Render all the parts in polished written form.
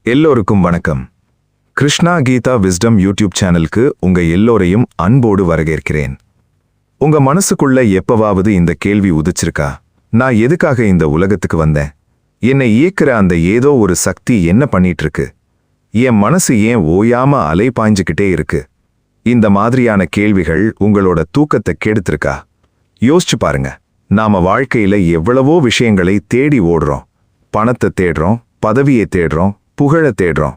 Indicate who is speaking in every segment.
Speaker 1: எல்லோருக்கும் வணக்கம். Krishna Geetha wisdom YouTube சேனலுக்கு உங்க எல்லோரையும் அன்போடு வரவேற்கிறேன். உங்க மனசுக்குள்ள எப்பவாவது இந்த கேள்வி உதிச்சிருக்கா? நான் எதுக்காக இந்த உலகத்துக்கு வந்தேன்? என்னை இயக்குற அந்த ஏதோ ஒரு சக்தி என்ன பண்ணிட்டு இருக்கு? என் மனசு ஏன் ஓயாம அலை பாய்ஞ்சுக்கிட்டே இருக்கு? இந்த மாதிரியான கேள்விகள் உங்களோட தூக்கத்தை கெடுத்திருக்கா? யோசிச்சு பாருங்க. நாம வாழ்க்கையில எவ்வளவோ விஷயங்களை தேடி ஓடுறோம். பணத்தை தேடுறோம், பதவியை தேடுறோம், புகழ தேடுறோம்.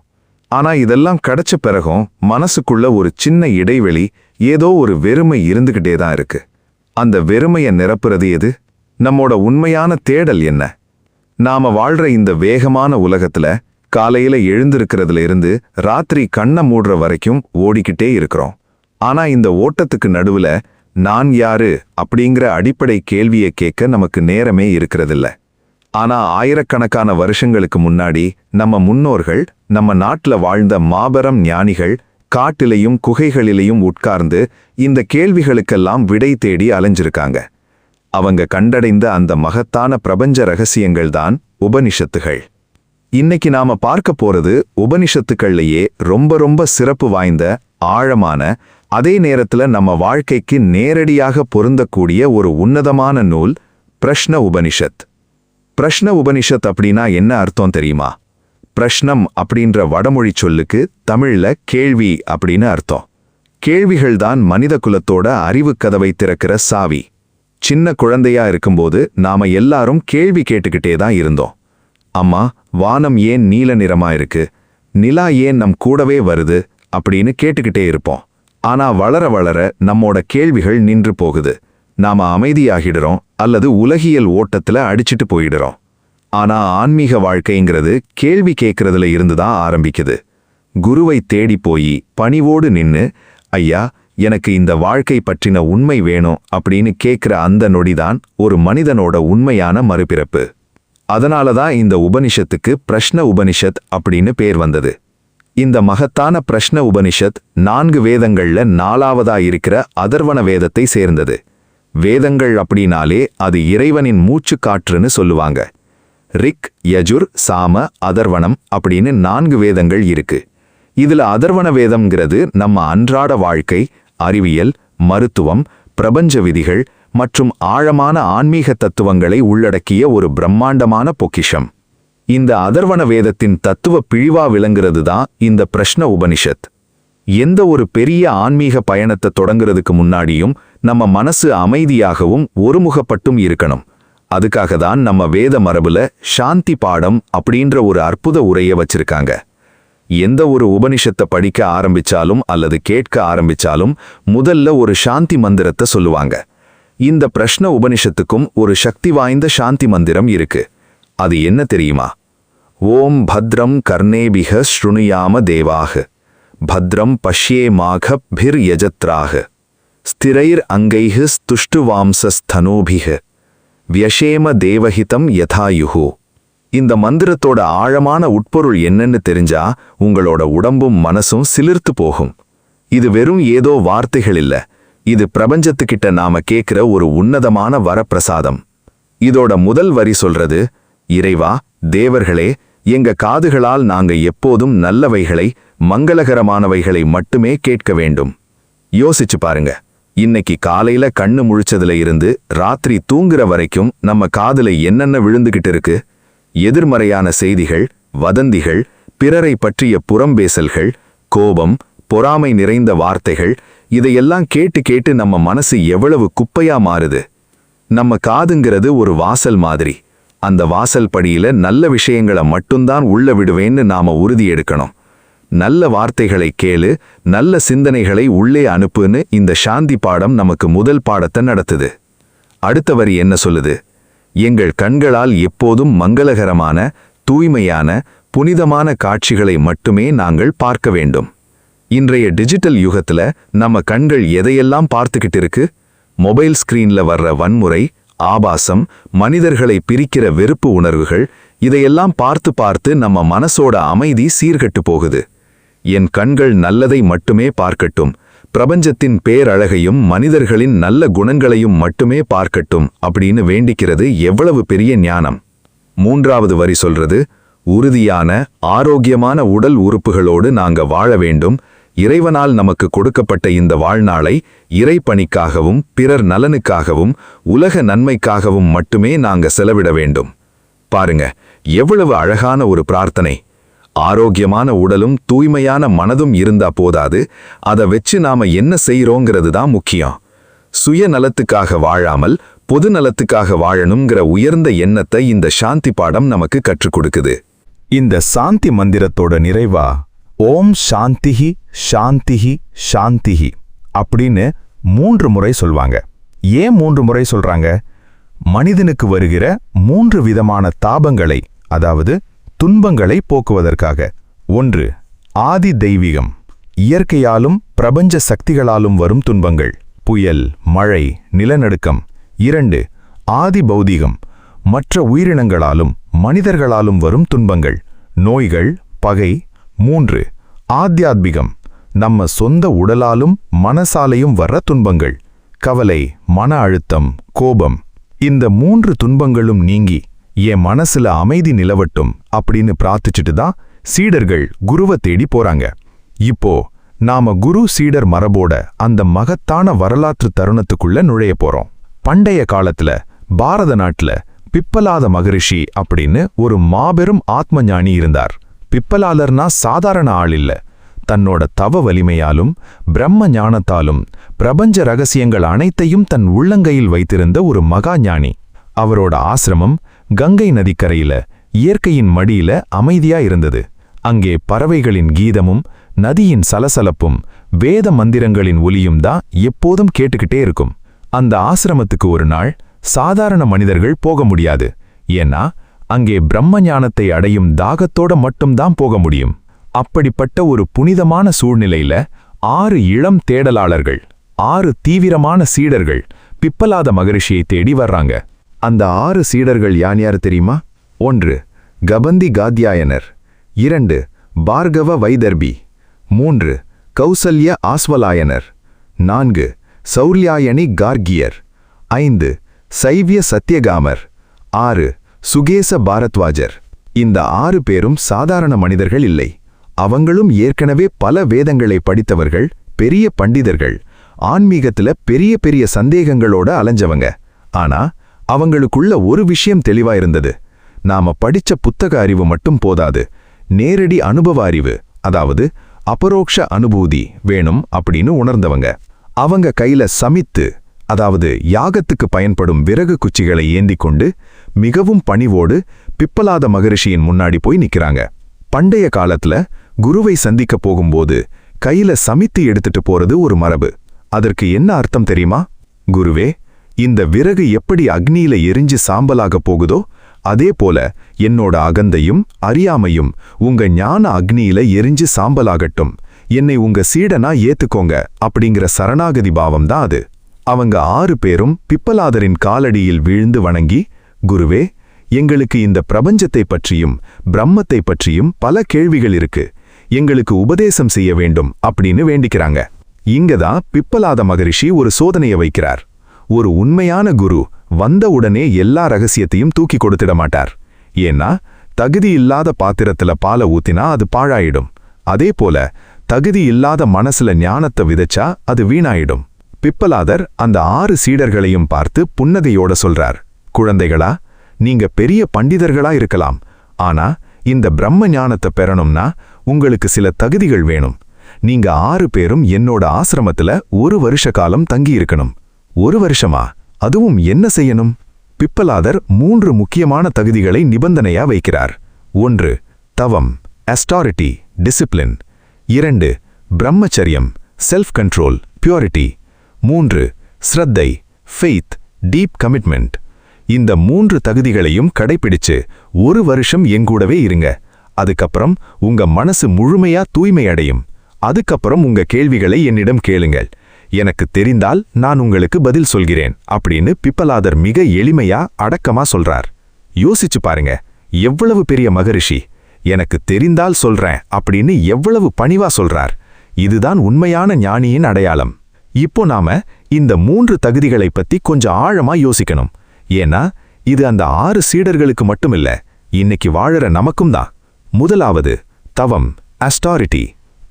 Speaker 1: ஆனா இதெல்லாம் கிடைச்ச பிறகும் மனசுக்குள்ள ஒரு சின்ன இடைவெளி, ஏதோ ஒரு வெறுமை இருந்துகிட்டே தான் இருக்கு. அந்த வெறுமையை நிரப்புறது எது? நம்மோட உண்மையான தேடல் என்ன? நாம வாழ்ற இந்த வேகமான உலகத்துல காலையில எழுந்திருக்கிறதுல இருந்து ராத்திரி கண்ணை மூடுற வரைக்கும் ஓடிக்கிட்டே இருக்கிறோம். ஆனா இந்த ஓட்டத்துக்கு நடுவுல நான் யாரு அப்படிங்கிற அடிப்படை கேள்வியை கேட்க நமக்கு நேரமே இருக்கிறதில்ல. ஆனா ஆயிரக்கணக்கான வருஷங்களுக்கு முன்னாடி நம்ம முன்னோர்கள், நம்ம நாட்டுல வாழ்ந்த மாபெரும் ஞானிகள் காட்டிலையும் குகைகளிலையும் உட்கார்ந்து இந்த கேள்விகளுக்கெல்லாம் விடை தேடி அலைஞ்சிருக்காங்க. அவங்க கண்டடைந்த அந்த மகத்தான பிரபஞ்ச ரகசியங்கள் தான் உபனிஷத்துகள். இன்னைக்கு நாம பார்க்க போறது உபனிஷத்துக்கள்லயே ரொம்ப சிறப்பு வாய்ந்த, ஆழமான, அதே நேரத்துல நம்ம வாழ்க்கைக்கு நேரடியாக பொருந்தக்கூடிய ஒரு உன்னதமான நூல் பிரஷ்ன உபனிஷத். பிரஷ்ன உபனிஷத் அப்படின்னா என்ன அர்த்தம் தெரியுமா? பிரஷ்னம் அப்படின்ற வடமொழி சொல்லுக்கு தமிழ்ல கேள்வி அப்படின்னு அர்த்தம். கேள்விகள்தான் மனித குலத்தோட அறிவு கதவை திறக்கிற சாவி. சின்ன குழந்தையா இருக்கும்போது நாம எல்லாரும் கேள்வி கேட்டுக்கிட்டே தான் இருந்தோம். அம்மா, வானம் ஏன் நீல நிறமா இருக்கு? நிலா ஏன் நம் கூடவே வருது? அப்படின்னு கேட்டுக்கிட்டே இருப்போம். ஆனா வளர வளர நம்மோட கேள்விகள் நின்று போகுது. நாம அமைதியாகிடுறோம் அல்லது உலகியல் ஓட்டத்துல அடிச்சிட்டு போயிடுறோம். ஆனா ஆன்மீக வாழ்க்கைங்கிறது கேள்வி கேட்கறதுல இருந்துதான் ஆரம்பிக்குது. குருவை தேடி போய் பணிவோடு நின்னு, ஐயா, எனக்கு இந்த வாழ்க்கை பற்றின உண்மை வேணும் அப்படின்னு கேட்கிற அந்த நொடிதான் ஒரு மனிதனோட உண்மையான மறுபிறப்பு. அதனாலதான் இந்த உபனிஷத்துக்கு பிரஷ்ன உபனிஷத் அப்படின்னு பேர் வந்தது. இந்த மகத்தான பிரஷ்ன உபனிஷத் 4 வேதங்கள்ல 4ஆவதா இருக்கிற அதர்வண வேதத்தை சேர்ந்தது. வேதங்கள் அப்படின்னாலே அது இறைவனின் மூச்சு காற்றுன்னு சொல்லுவாங்க. ரிக், யஜுர், சாம, அதர்வணம் அப்படின்னு 4 வேதங்கள் இருக்கு. இதுல அதர்வண வேதம்ங்கிறது நம்ம அன்றாட வாழ்க்கை, அறிவியல், மருத்துவம், பிரபஞ்ச விதிகள் மற்றும் ஆழமான ஆன்மீக தத்துவங்களை உள்ளடக்கிய ஒரு பிரம்மாண்டமான பொக்கிஷம். இந்த அதர்வண வேதத்தின் தத்துவ பிழிவா விளங்குறது தான் இந்த பிரஷ்ன உபனிஷத். எந்த ஒரு பெரிய ஆன்மீக பயணத்தை தொடங்குறதுக்கு முன்னாடியும் நம்ம மனசு அமைதியாகவும் ஒருமுகப்பட்டும் இருக்கணும். அதுக்காக தான் நம்ம வேத மரபுல சாந்தி பாடம் அப்படின்ற ஒரு அற்புத உரையை வச்சிருக்காங்க. எந்த ஒரு உபனிஷத்தை படிக்க ஆரம்பிச்சாலும் அல்லது கேட்க ஆரம்பிச்சாலும் முதல்ல ஒரு சாந்தி மந்திரத்தை சொல்லுவாங்க. இந்த பிரஷ்ன உபனிஷத்துக்கும் ஒரு சக்தி வாய்ந்த சாந்தி மந்திரம் இருக்கு. அது என்ன தெரியுமா? ஓம் பத்ரம் கர்ணேபிக ஸ்ருணுயாம தேவாக, பத்ரம் பஷ்யேமாக பிர் யஜத்ராக, ஸ்திரைர் அங்கைஹ ஸ்துஷ்டுவாம்சஸ்தனோபிஹ, வியஷேம தேவஹிதம் யதாயுஹு. இந்த மந்திரத்தோட ஆழமான உட்பொருள் என்னன்னு தெரிஞ்சா உங்களோட உடம்பும் மனசும் சிலிர்த்து போகும். இது வெறும் ஏதோ வார்த்தைகள் இல்ல, இது பிரபஞ்சத்துக்கிட்ட நாம கேட்கிற ஒரு உன்னதமான வரப்பிரசாதம். இதோட முதல் வரி சொல்றது, இறைவா, தேவர்களே, எங்க காதுகளால் நாங்க எப்போதும் நல்லவைகளை, மங்களகரமானவைகளை மட்டுமே கேட்க வேண்டும். யோசிச்சு பாருங்க. இன்னைக்கு காலையில கண்ணு முழிச்சதுல இருந்து ராத்திரி தூங்குற வரைக்கும் நம்ம காதுல என்னென்ன விழுந்துகிட்டு இருக்கு? எதிர்மறையான செய்திகள், வதந்திகள், பிறரை பற்றிய புறம்பேசல்கள், கோபம், பொறாமை நிறைந்த வார்த்தைகள். இதையெல்லாம் கேட்டு கேட்டு நம்ம மனசு எவ்வளவு குப்பையா மாறுது. நம்ம காதுங்கிறது ஒரு வாசல் மாதிரி. அந்த வாசல் படியில நல்ல விஷயங்களை மட்டும்தான் உள்ள விடுவேன்னு நாம உறுதி எடுக்கணும். நல்ல வார்த்தைகளை கேளு, நல்ல சிந்தனைகளை உள்ளே அனுப்புன்னு இந்த சாந்தி பாடம் நமக்கு முதல் பாடத்தை நடத்துது. அடுத்த வரி என்ன சொல்லுது? எங்கள் கண்களால் எப்போதும் மங்களகரமான, தூய்மையான, புனிதமான காட்சிகளை மட்டுமே நாங்கள் பார்க்க வேண்டும். இன்றைய டிஜிட்டல் யுகத்துல நம்ம கண்கள் எதையெல்லாம் பார்த்துக்கிட்டு இருக்கு? மொபைல் ஸ்கிரீன்ல வர்ற வன்முறை, ஆபாசம், மனிதர்களை பிரிக்கிற வெறுப்பு உணர்வுகள், இதையெல்லாம் பார்த்து பார்த்து நம்ம மனசோட அமைதி சீர்கட்டு போகுது. என் கண்கள் நல்லதை மட்டுமே பார்க்கட்டும், பிரபஞ்சத்தின் பேரழகையும் மனிதர்களின் நல்ல குணங்களையும் மட்டுமே பார்க்கட்டும் அப்படின்னு வேண்டிக்கிறது எவ்வளவு பெரிய ஞானம். 3வது வரி சொல்றது, உறுதியான ஆரோக்கியமான உடல் உறுப்புகளோடு நாங்க வாழ வேண்டும். இறைவனால் நமக்கு கொடுக்கப்பட்ட இந்த வாழ்நாளை இறைப்பணிக்காகவும் பிறர் நலனுக்காகவும் உலக நன்மைக்காகவும் மட்டுமே நாங்க செலவிட வேண்டும். பாருங்க, எவ்வளவு அழகான ஒரு பிரார்த்தனை. ஆரோக்கியமான உடலும் தூய்மையான மனதும் இருந்தா போதாது, அதை வச்சு நாம என்ன செய்யறோங்கிறது தான் முக்கியம். சுயநலத்துக்காக வாழாமல் பொது நலத்துக்காக வாழணுங்கிற உயர்ந்த எண்ணத்தை இந்த சாந்தி பாடம் நமக்கு கற்றுக் கொடுக்குது. இந்த சாந்தி மந்திரத்தோட நிறைவா ஓம் சாந்திஹி சாந்திஹி சாந்திஹி அப்படின்னு 3 முறை சொல்வாங்க. ஏன் 3 முறை சொல்றாங்க? மனிதனுக்கு வருகிற 3 விதமான தாபங்களை, அதாவது துன்பங்களை போக்குவதற்காக. 1. ஆதி தெய்வீகம், இயற்கையாலும் பிரபஞ்ச சக்திகளாலும் வரும் துன்பங்கள், புயல், மழை, நிலநடுக்கம். 2. ஆதி பௌதீகம், மற்ற உயிரினங்களாலும் மனிதர்களாலும் வரும் துன்பங்கள், நோய்கள், பகை. 3. ஆத்தியாத்மிகம், நம்ம சொந்த உடலாலும் மனசாலையும் வர்ற துன்பங்கள், கவலை, மன அழுத்தம், கோபம். இந்த 3 துன்பங்களும் நீங்கி என் மனசுல அமைதி நிலவட்டும் அப்படின்னு பிரார்த்திச்சுட்டு தான் சீடர்கள் குருவை தேடி போறாங்க. இப்போ நாம குரு சீடர் மரபோட அந்த மகத்தான வரலாற்று தருணத்துக்குள்ள நுழைய போறோம். பண்டைய காலத்துல பாரத நாட்டுல பிப்பலாத மகரிஷி அப்படின்னு ஒரு மாபெரும் ஆத்ம ஞானி இருந்தார். பிப்பலாதர்னா சாதாரண ஆள் இல்ல. தன்னோட தவ வலிமையாலும் பிரம்ம ஞானத்தாலும் பிரபஞ்ச ரகசியங்கள் அனைத்தையும் தன் உள்ளங்கையில் வைத்திருந்த ஒரு மகா ஞானி. அவரோட ஆசிரமம் கங்கை நதிக்கரையில இயற்கையின் மடியில அமைதியா இருந்தது. அங்கே பறவைகளின் கீதமும் நதியின் சலசலப்பும் வேத மந்திரங்களின் ஒலியும் தான் எப்போதும் கேட்டுக்கிட்டே இருக்கும். அந்த ஆசிரமத்துக்கு ஒரு நாள் சாதாரண மனிதர்கள் போக முடியாது. ஏன்னா அங்கே பிரம்ம ஞானத்தை அடையும் தாகத்தோட மட்டும்தான் போக முடியும். அப்படிப்பட்ட ஒரு புனிதமான சூழ்நிலையில 6 இளம் தேடலாளர்கள், 6 தீவிரமான சீடர்கள் பிப்பலாத மகரிஷியை தேடி வர்றாங்க. அந்த 6 சீடர்கள் யார் தெரியுமா? 1. கபந்தி காத்யாயனர், 2. பார்கவ வைதர்பி, 3. கௌசல்ய ஆஸ்வலாயனர், 4. சௌர்யாயணி கார்கியர், 5. சைவ்ய சத்யகாமர், 6. சுகேச பாரத்வாஜர். இந்த 6 பேரும் சாதாரண மனிதர்கள் இல்லை. அவங்களும் ஏற்கனவே பல வேதங்களை படித்தவர்கள், பெரிய பண்டிதர்கள், ஆன்மீகத்துல பெரிய பெரிய சந்தேகங்களோட அலைஞ்சவங்க. ஆனா அவங்களுக்குள்ள ஒரு விஷயம் தெளிவா இருந்தது. நாம படிச்ச புத்தக அறிவு மட்டும் போதாது, நேரடி அனுபவ அறிவு, அதாவது அபரோக்ஷ அனுபூதி வேணும் அப்படின்னு உணர்ந்தவங்க. அவங்க கையில சமித்து, அதாவது யாகத்துக்கு பயன்படும் விறகு குச்சிகளை ஏந்தி கொண்டு மிகவும் பணிவோடு பிப்பலாத மகரிஷியின் முன்னாடி போய் நிக்கிறாங்க. பண்டைய காலத்துல குருவை சந்திக்க போகும்போது கையில சமித்து எடுத்துட்டு போறது ஒரு மரபு. அதற்கு என்ன அர்த்தம் தெரியுமா? குருவே, இந்த விறகு எப்படி அக்னியில எரிஞ்சு சாம்பலாக போகுதோ அதே போல என்னோட அகந்தையும் அறியாமையும் உங்க ஞான அக்னியில எரிஞ்சு சாம்பலாகட்டும், என்னை உங்க சீடனா ஏத்துக்கோங்க அப்படிங்கிற சரணாகதி பாவம் தான் அது. அவங்க 6 பேரும் பிப்பலாதரின் காலடியில் வீழ்ந்து வணங்கி, குருவே, எங்களுக்கு இந்த பிரபஞ்சத்தை பற்றியும் பிரம்மத்தை பற்றியும் பல கேள்விகள் இருக்கு, எங்களுக்கு உபதேசம் செய்ய வேண்டும் அப்படின்னு வேண்டிக்கிறாங்க. இங்கதான் பிப்பலாத மகரிஷி ஒரு சோதனையை வைக்கிறார். ஒரு உண்மையான குரு வந்த உடனே எல்லா ரகசியத்தையும் தூக்கி கொடுத்திட மாட்டார். ஏன்னா தகுதி இல்லாத பாத்திரத்துல பாலை ஊத்தினா அது பாழாயிடும். அதே போல தகுதி இல்லாத மனசுல ஞானத்தை விதைச்சா அது வீணாயிடும். பிப்பலாதர் அந்த 6 சீடர்களையும் பார்த்து புன்னகையோட சொல்றார், குழந்தைகளா, நீங்க பெரிய பண்டிதர்களா இருக்கலாம், ஆனா இந்த பிரம்ம ஞானத்தை பெறணும்னா உங்களுக்கு சில தகுதிகள் வேணும். நீங்க 6 பேரும் என்னோட ஆசிரமத்துல 1 வருஷ காலம் தங்கி இருக்கணும். 1 வருஷமா? அதுவும் என்ன செய்யணும்? பிப்பலாதர் 3 முக்கியமான தகுதிகளை நிபந்தனையா வைக்கிறார். 1. தவம், அஸ்டாரிட்டி, டிசிப்ளின். 2. பிரம்மச்சரியம், செல்ஃப் கண்ட்ரோல், பியூரிட்டி. 3. ஸ்ரத்தை, ஃபெய்த், டீப் கமிட்மெண்ட். இந்த 3 தகுதிகளையும் கடைபிடிச்சு 1 வருஷம் எங்கூடவே இருங்க. அதுக்கப்புறம் உங்க மனசு முழுமையா தூய்மை அடையும். அதுக்கப்புறம் உங்க கேள்விகளை என்னிடம் கேளுங்கள். எனக்கு தெரிந்தால் நான் உங்களுக்கு பதில் சொல்கிறேன் அப்படின்னு பிப்பலாதர் மிக எளிமையா அடக்கமா சொல்றார். யோசிச்சு பாருங்க, எவ்வளவு பெரிய மகரிஷி. எனக்கு தெரிந்தால் சொல்றேன் அப்படின்னு எவ்வளவு பணிவா சொல்றார். இதுதான் உண்மையான ஞானியின் அடையாளம். இப்போ நாம இந்த 3 தகுதிகளை பத்தி கொஞ்சம் ஆழமா யோசிக்கணும். ஏன்னா இது அந்த 6 சீடர்களுக்கு மட்டுமில்ல, இன்னைக்கு வாழற நமக்கும் தான். முதலாவது தவம், அஸ்டாரிட்டி.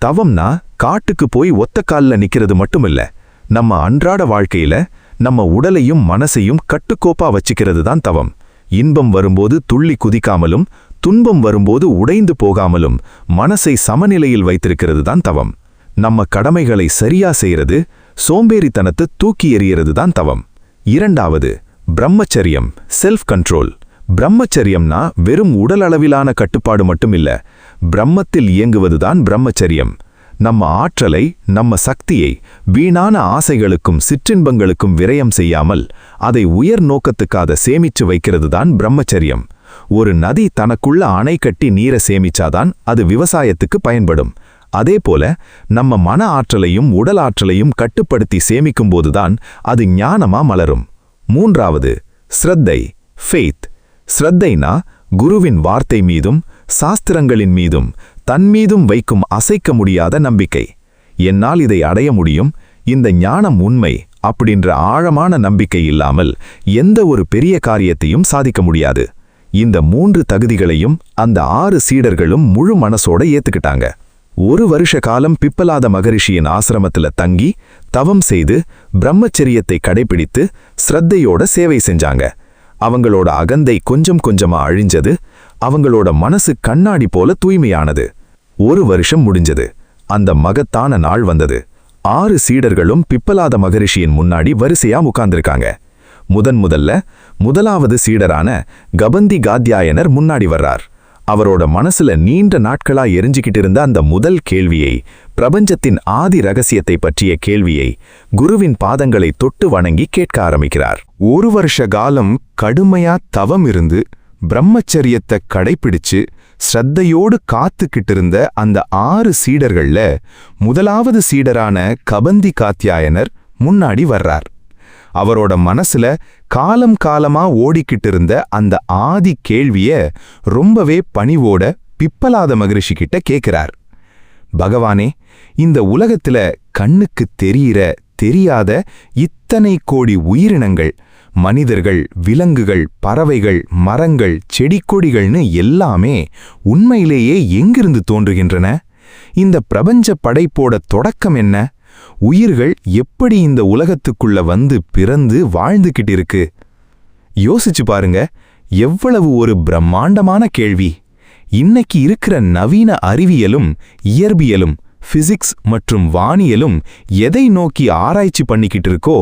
Speaker 1: தவம்னா காட்டுக்கு போய் ஒத்த கால்ல நிக்கிறது மட்டுமில்ல, நம்ம அன்றாட வாழ்க்கையில நம்ம உடலையும் மனசையும் கட்டுக்கோப்பா வச்சுக்கிறது தான் தவம். இன்பம் வரும்போது துள்ளி குதிக்காமலும், துன்பம் வரும்போது உடைந்து போகாமலும் மனசை சமநிலையில் வைத்திருக்கிறது தான் தவம். நம்ம கடமைகளை சரியா செய்யறது, சோம்பேறித்தனத்தை தூக்கி எறியறது தான் தவம். இரண்டாவது பிரம்மச்சரியம், செல்ஃப் கண்ட்ரோல். பிரம்மச்சரியம்னா வெறும் உடல் அளவிலான கட்டுப்பாடு மட்டுமில்ல, பிரம்மத்தில் இயங்குவதுதான் பிரம்மச்சரியம். நம்ம ஆற்றலை, நம்ம சக்தியை வீணான ஆசைகளுக்கும் சிற்றின்பங்களுக்கும் விரயம் செய்யாமல் அதை உயர் நோக்கத்துக்காக சேமிச்சு வைக்கிறது தான் பிரம்மச்சரியம். ஒரு நதி தனக்குள்ள அணை கட்டி நீரை சேமிச்சாதான் அது விவசாயத்துக்கு பயன்படும். அதேபோல நம்ம மன ஆற்றலையும் உடல் ஆற்றலையும் கட்டுப்படுத்தி சேமிக்கும்போதுதான் அது ஞானமா மலரும். மூன்றாவது ஸ்ரத்தை, ஃபெய்த். ஸ்ரத்தைனா குருவின் வார்த்தை மீதும் சாஸ்திரங்களின் மீதும் தன்மீதும் வைக்கும் அசைக்க முடியாத நம்பிக்கை. என்னால் இதை அடைய முடியும், இந்த ஞானம் உண்மை அப்படின்ற ஆழமான நம்பிக்கை இல்லாமல் எந்த ஒரு பெரிய காரியத்தையும் சாதிக்க முடியாது. இந்த 3 தகுதிகளையும் அந்த 6 சீடர்களும் முழு மனசோட ஏத்துக்கிட்டாங்க. 1 வருஷ காலம் பிப்பலாத மகரிஷியின் ஆசிரமத்துல தங்கி தவம் செய்து பிரம்மச்சரியத்தை கடைபிடித்து ஸ்ரத்தையோட சேவை செஞ்சாங்க. அவங்களோட அகந்தை கொஞ்சம் கொஞ்சமா அழிஞ்சது, அவங்களோட மனசு கண்ணாடி போல தூய்மையானது. 1 வருஷம் முடிஞ்சது. அந்த மகத்தான நாள் வந்தது. 6 சீடர்களும் பிப்பலாத மகரிஷியின் முன்னாடி வரிசையா உட்கார்ந்திருக்காங்க. முதல்ல முதலாவது சீடரான கபந்தி காத்யாயனர் முன்னாடி வர்றார். அவரோட மனசுல நீண்ட நாட்களா எரிஞ்சுக்கிட்டு இருந்த அந்த முதல் கேள்வியை, பிரபஞ்சத்தின் ஆதி ரகசியத்தை பற்றிய கேள்வியை குருவின் பாதங்களை தொட்டு வணங்கி கேட்க ஆரம்பிக்கிறார்.
Speaker 2: 1 வருஷ காலம் கடுமையா தவம் இருந்து பிரம்மச்சரியத்தை கடைப்பிடிச்சு ஸ்ரத்தையோடு காத்துக்கிட்டு இருந்த அந்த 6 சீடர்கள்ல முதலாவது சீடரான கபந்தி காத்யாயனர் முன்னாடி வர்றார். அவரோட மனசுல காலம் காலமா ஓடிக்கிட்டு இருந்த அந்த ஆதி கேள்விய ரொம்பவே பணிவோட பிப்பலாத மகரிஷி கிட்ட கேட்கிறார். பகவானே, இந்த உலகத்துல கண்ணுக்கு தெரியாத இத்தனை கோடி உயிரினங்கள், மனிதர்கள், விலங்குகள், பறவைகள், மரங்கள், செடி கொடிகள்னு எல்லாமே உண்மையிலேயே எங்கிருந்து தோன்றுகின்றன? இந்த பிரபஞ்ச படைப்போட தொடக்கம் என்ன? உயிர்கள் எப்படி இந்த உலகத்துக்குள்ள வந்து பிறந்து வாழ்ந்துகிட்டு இருக்கு? யோசிச்சு பாருங்க, எவ்வளவு ஒரு பிரம்மாண்டமான கேள்வி. இன்னைக்கு இருக்கிற நவீன அறிவியலும் இயற்பியலும் பிசிக்ஸ் மற்றும் வானியலும் எதை நோக்கி ஆராய்ச்சி பண்ணிக்கிட்டு இருக்கோ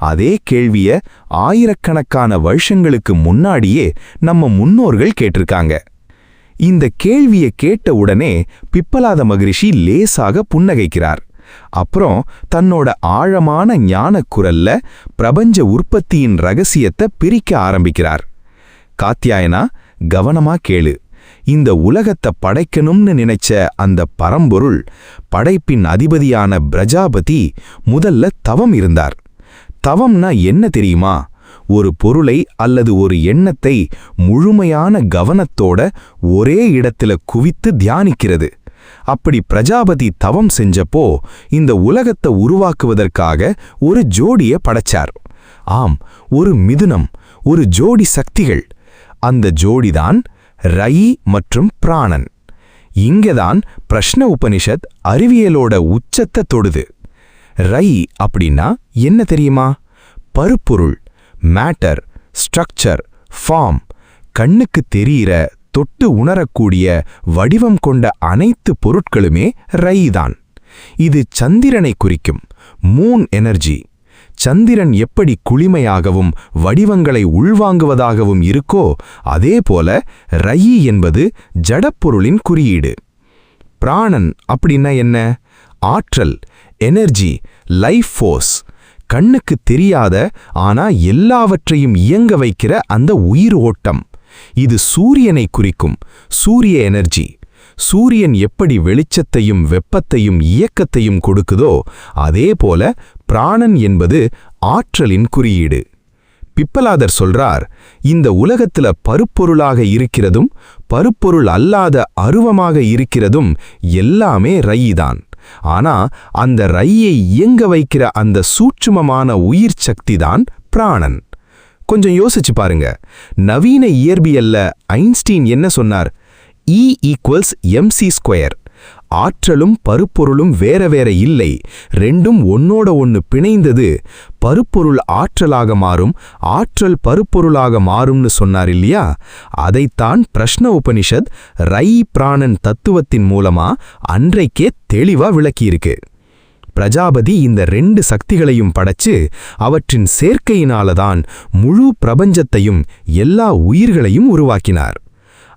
Speaker 2: அதே கேள்விய ஆயிரக்கணக்கான வருஷங்களுக்கு முன்னாடியே நம்ம முன்னோர்கள் கேட்டிருக்காங்க. இந்த கேள்வியை கேட்ட உடனே பிப்பலாத மகரிஷி லேசாக புன்னகைக்கிறார். அப்புறம் தன்னோட ஆழமான ஞான குரல்ல பிரபஞ்ச உற்பத்தியின் ரகசியத்தை பிரிக்க ஆரம்பிக்கிறார். காத்யாயனா, கவனமா கேளு. இந்த உலகத்தை படைக்கணும்னு நினைச்ச அந்த பரம்பொருள், படைப்பின் அதிபதியான பிரஜாபதி முதல்ல தவம் இருந்தார். தவம்னா என்ன தெரியுமா? ஒரு பொருளை அல்லது ஒரு எண்ணத்தை முழுமையான கவனத்தோட ஒரே இடத்துல குவித்து தியானிக்கிறது. அப்படி பிரஜாபதி தவம் செஞ்சப்போ இந்த உலகத்தை உருவாக்குவதற்காக ஒரு ஜோடியை படைச்சார். ஆம், ஒரு மிதுனம், ஒரு ஜோடி சக்திகள். அந்த ஜோடிதான் ரயி மற்றும் பிராணன். இங்கதான் பிரஷ்ன உபனிஷத் அறிவியலோட உச்சத்தை தொடுது. ரயி அப்படின்னா என்ன தெரியுமா? பருப்பொருள், மேட்டர், ஸ்ட்ரக்சர், ஃபார்ம். கண்ணுக்கு தெரியிற, தொட்டு உணரக்கூடிய வடிவம் கொண்ட அனைத்து பொருட்களுமே ரயிதான். இது சந்திரனை குறிக்கும், மூன் எனர்ஜி. சந்திரன் எப்படி குளிமையாகவும் வடிவங்களை உள்வாங்குவதாகவும் இருக்கோ அதேபோல ரயி என்பது ஜடப்பொருளின் குறியீடு. பிராணன் அப்படின்னா என்ன? ஆற்றல், எனர்ஜி, லைஃப் ஃபோர்ஸ். கண்ணுக்கு தெரியாத ஆனா எல்லாவற்றையும் இயங்க வைக்கிற அந்த உயிர் ஓட்டம். இது சூரியனை குறிக்கும், சூரிய எனர்ஜி. சூரியன் எப்படி வெளிச்சத்தையும் வெப்பத்தையும் இயக்கத்தையும் கொடுக்குதோ அதேபோல பிராணன் என்பது ஆற்றலின் குறியீடு. பிப்பலாதர் சொல்றார், இந்த உலகத்துல பருப்பொருளாக இருக்கிறதும் பருப்பொருள் அல்லாத அருவமாக இருக்கிறதும் எல்லாமே ரயிதான். ஆனா அந்த ரய்யை இயங்க வைக்கிற அந்த சூட்சுமமான உயிர் சக்திதான் பிராணன். கொஞ்சம் யோசிச்சு பாருங்க. நவீன இயற்பியல்ல ஐன்ஸ்டீன் என்ன சொன்னார்? E=mc². ஆற்றலும் பருப்பொருளும் வேற வேற இல்லை, ரெண்டும் ஒன்னோட ஒன்னு பிணைந்தது. பருப்பொருள் ஆற்றலாக மாறும், ஆற்றல் பருப்பொருளாக மாறும்னு சொன்னார் இல்லையா? அதைத்தான் பிரஷ்ன உபனிஷத் ரை பிராணன் தத்துவத்தின் மூலமா அன்றைக்கே தெளிவா விளக்கியிருக்கு. பிரஜாபதி இந்த 2 சக்திகளையும் படைச்சு அவற்றின் சேர்க்கையினாலதான் முழு பிரபஞ்சத்தையும் எல்லா உயிர்களையும் உருவாக்கினார்.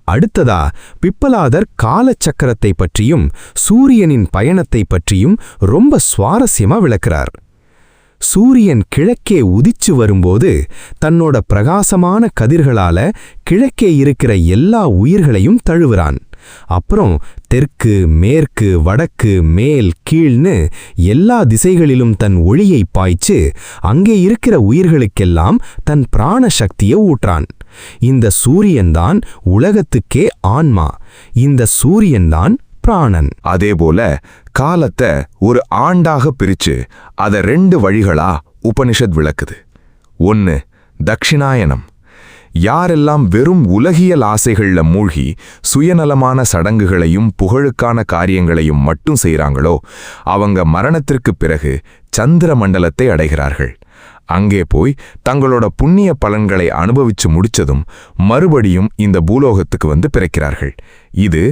Speaker 2: அடுத்ததா பிப்பலாதர் காலச்சக்கரத்தை பற்றியும் சூரியனின் பயணத்தை பற்றியும் ரொம்ப சுவாரஸ்யமா விளக்குறார். சூரியன் கிழக்கே உதிச்சு வரும்போது தன்னோட பிரகாசமான கதிர்களால கிழக்கே இருக்கிற எல்லா உயிர்களையும் தழுவுறான். அப்புறம் தெற்கு, மேற்கு, வடக்கு, மேல், கீழ்னு எல்லா திசைகளிலும் தன் ஒளியை பாய்ச்சு அங்கே இருக்கிற உயிர்களுக்கெல்லாம் தன் பிராண சக்தியை ஊற்றான். இந்த சூரியன்தான் உலகத்துக்கே ஆன்மா, இந்த சூரியன்தான் பிராணன்.
Speaker 1: அதேபோல காலத்தை ஒரு ஆண்டாக பிரிச்சு அத 2 வழிகளா உபனிஷத் விளக்குது. 1 தக்ஷிணாயனம். யாரெல்லாம் வெறும் உலகியல் ஆசைகள்ல மூழ்கி சுயநலமான சடங்குகளையும் புகழுக்கான காரியங்களையும் மட்டும் செய்றாங்களோ அவங்க மரணத்திற்குப் பிறகு சந்திர மண்டலத்தை அடைகிறார்கள். அங்கே போய் தங்களோட புண்ணிய பலன்களை அனுபவிச்சு முடிச்சதும் மறுபடியும் இந்த பூலோகத்துக்கு வந்து பிறக்கிறார்கள். இது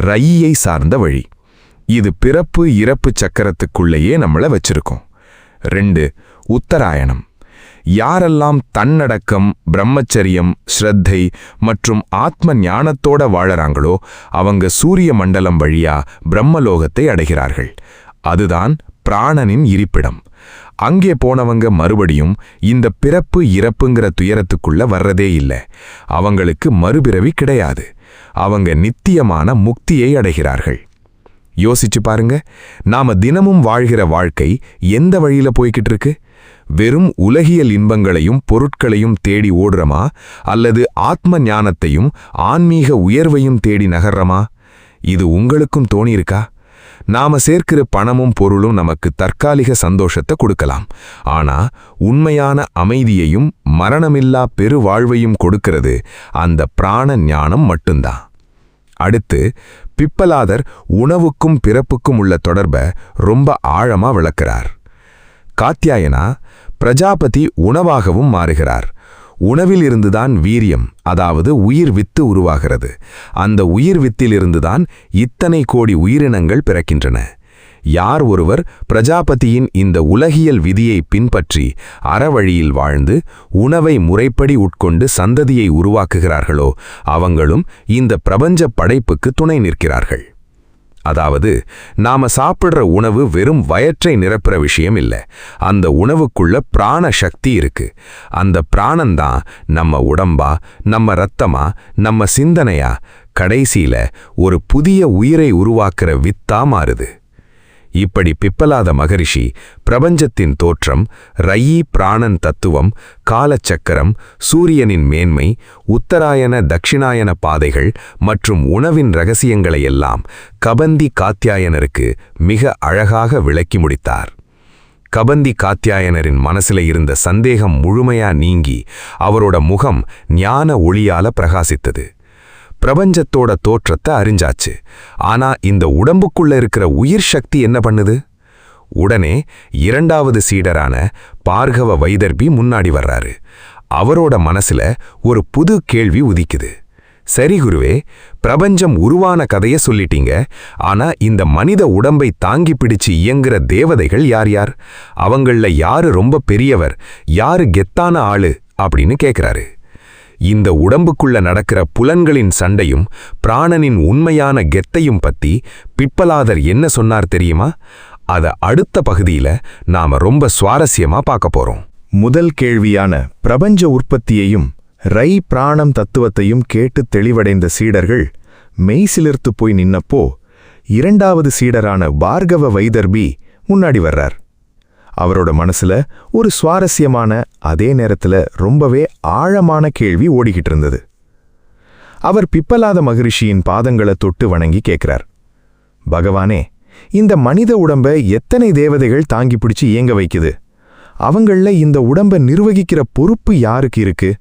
Speaker 1: ரையை சார்ந்த வழி. இது பிறப்பு இறப்பு சக்கரத்துக்குள்ளேயே நம்மள வச்சிருக்கோம். 2 உத்தராயணம். யாரெல்லாம் தன்னடக்கம், பிரம்மச்சரியம், ஸ்ரத்தை மற்றும் ஆத்ம ஞானத்தோட வாழறாங்களோ அவங்க சூரிய மண்டலம் வழியா பிரம்மலோகத்தை அடைகிறார்கள். அதுதான் பிராணனின் இருப்பிடம். அங்கே போனவங்க மறுபடியும் இந்த பிறப்பு இறப்புங்கிற துயரத்துக்குள்ள வர்றதே இல்லை. அவங்களுக்கு மறுபிறவி கிடையாது. அவங்க நித்தியமான முக்தியை அடைகிறார்கள். யோசிச்சு பாருங்க, நாம தினமும் வாழ்கிற வாழ்க்கை எந்த வழியில போய்கிட்டு இருக்கு? வெறும் உலகியல் இன்பங்களையும் பொருட்களையும் தேடி ஓடுறமா, அல்லது ஆத்ம ஞானத்தையும் ஆன்மீக உயர்வையும் தேடி நகர்றமா? இது உங்களுக்கும் தோணியிருக்கா? நாம சேர்க்கிற பணமும் பொருளும் நமக்கு தற்காலிக சந்தோஷத்தை கொடுக்கலாம். ஆனா உண்மையான அமைதியையும் மரணமில்லா பெருவாழ்வையும் கொடுக்கிறது அந்த பிராண ஞானம் மட்டும்தான். அடுத்து பிப்பலாதர் உணவுக்கும் பிறப்புக்கும் உள்ள தொடர்பை ரொம்ப ஆழமா விளக்குறார். காத்யாயனா பிரஜாபதி உணவாகவும் மாறுகிறார். உணவில் இருந்துதான் வீரியம், அதாவது உயிர் வித்து உருவாகிறது. அந்த உயிர் வித்திலிருந்துதான் இத்தனை கோடி உயிரினங்கள் பிறக்கின்றன. யார் ஒருவர் பிரஜாபதியின் இந்த உலகியல் விதியை பின்பற்றி அறவழியில் வாழ்ந்து உணவை முறைப்படி உட்கொண்டு சந்ததியை உருவாக்குகிறார்களோ அவங்களும் இந்த பிரபஞ்ச படைப்புக்கு துணை நிற்கிறார்கள். அதாவது நாம சாப்பிடுற உணவு வெறும் வயற்றை நிரப்புற விஷயம் இல்லை. அந்த உணவுக்குள்ள பிராண சக்தி இருக்கு. அந்த பிராணந்தான் நம்ம உடம்பா, நம்ம ரத்தமா, நம்ம சிந்தனையா, கடைசியில ஒரு புதிய உயிரை உருவாக்குற வித்தா மாறுது. இப்படி பிப்பலாத மகரிஷி பிரபஞ்சத்தின் தோற்றம், ரயி பிராணன் தத்துவம், காலச்சக்கரம், சூரியனின் மேன்மை, உத்தராயண தக்ஷிணாயன பாதைகள் மற்றும் உணவின் இரகசியங்களையெல்லாம் கபந்தி காத்யாயனருக்கு மிக அழகாக விளக்கி முடித்தார். கபந்தி காத்யாயனரின் மனசுல இருந்த சந்தேகம் முழுமையா நீங்கி அவரோட முகம் ஞான ஒளியால பிரகாசித்தது. பிரபஞ்சத்தோட தோற்றத்தை அறிஞ்சாச்சு. ஆனா இந்த உடம்புக்குள்ள இருக்கிற உயிர் சக்தி என்ன பண்ணுது? உடனே 2வது சீடரான பார்கவ வைதர்பி முன்னாடி வர்றாரு. அவரோட மனசுல ஒரு புது கேள்வி உதிக்குது. சரி குருவே, பிரபஞ்சம் உருவான கதைய சொல்லிட்டீங்க. ஆனா இந்த மனித உடம்பை தாங்கி பிடிச்சு இயங்குற தேவதைகள் யார் யார்? அவங்கள யாரு ரொம்ப பெரியவர், யாரு கெத்தான ஆளு அப்படின்னு கேக்குறாரு. இந்த உடம்புக்குள்ள நடக்கிற புலன்களின் சண்டையும் பிராணனின் உண்மையான கெத்தையும் பத்தி பிப்பலாதர் என்ன சொன்னார் தெரியுமா? அத அடுத்த பகுதியில நாம ரொம்ப சுவாரஸ்யமா பார்க்க போறோம். முதல் கேள்வியான பிரபஞ்ச உற்பத்தியையும் ரை பிராணம் தத்துவத்தையும் கேட்டு தெளிவடைந்த சீடர்கள் மெய்சிலிர்த்து போய் நின்னப்போ 2வது சீடரான பார்கவ வைதர்பி முன்னாடி வர்றார். அவரோட மனசுல ஒரு சுவாரஸ்யமான, அதே நேரத்துல ரொம்பவே ஆழமான கேள்வி ஓடிக்கிட்டு இருந்தது. அவர் பிப்பலாத மகரிஷியின் பாதங்களை தொட்டு வணங்கி கேட்கிறார், பகவானே, இந்த மனித உடம்ப எத்தனை தேவதைகள் தாங்கி பிடிச்சு இயங்க வைக்குது? அவங்கள இந்த உடம்ப நிர்வகிக்கிற பொறுப்பு யாருக்கு இருக்கு?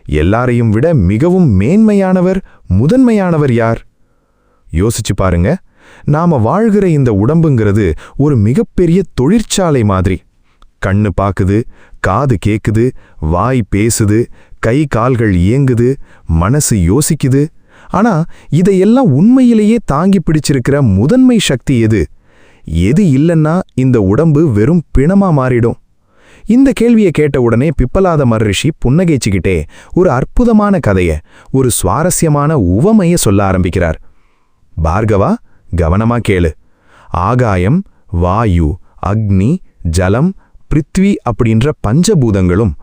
Speaker 1: எல்லாரையும் விட மிகவும் மேன்மையானவர், முதன்மையானவர் யார்? யோசிச்சு பாருங்க, நாம வாழ்கிற இந்த உடம்புங்கிறது ஒரு மிகப்பெரிய தொழிற்சாலை மாதிரி. கண்ணு பாக்குது, காது கேக்குது, வாய் பேசுது, கை கால்கள் இயங்குது, மனசு யோசிக்குது. ஆனா இதையெல்லாம் உண்மையிலேயே தாங்கி பிடிச்சிருக்கிற முதன்மை சக்தி எது? எது இல்லைன்னா இந்த உடம்பு வெறும் பிணமா மாறிடும். இந்த கேள்வியை கேட்ட உடனே பிப்பலாத மகரிஷி புன்னகைச்சுக்கிட்டே ஒரு அற்புதமான கதைய, ஒரு சுவாரஸ்யமான உவமைய சொல்ல ஆரம்பிக்கிறார். பார்கவா, கவனமா கேளு. ஆகாயம், வாயு, அக்னி, ஜலம், பிருத்வி அப்படின்ற பஞ்சபூதங்களும்,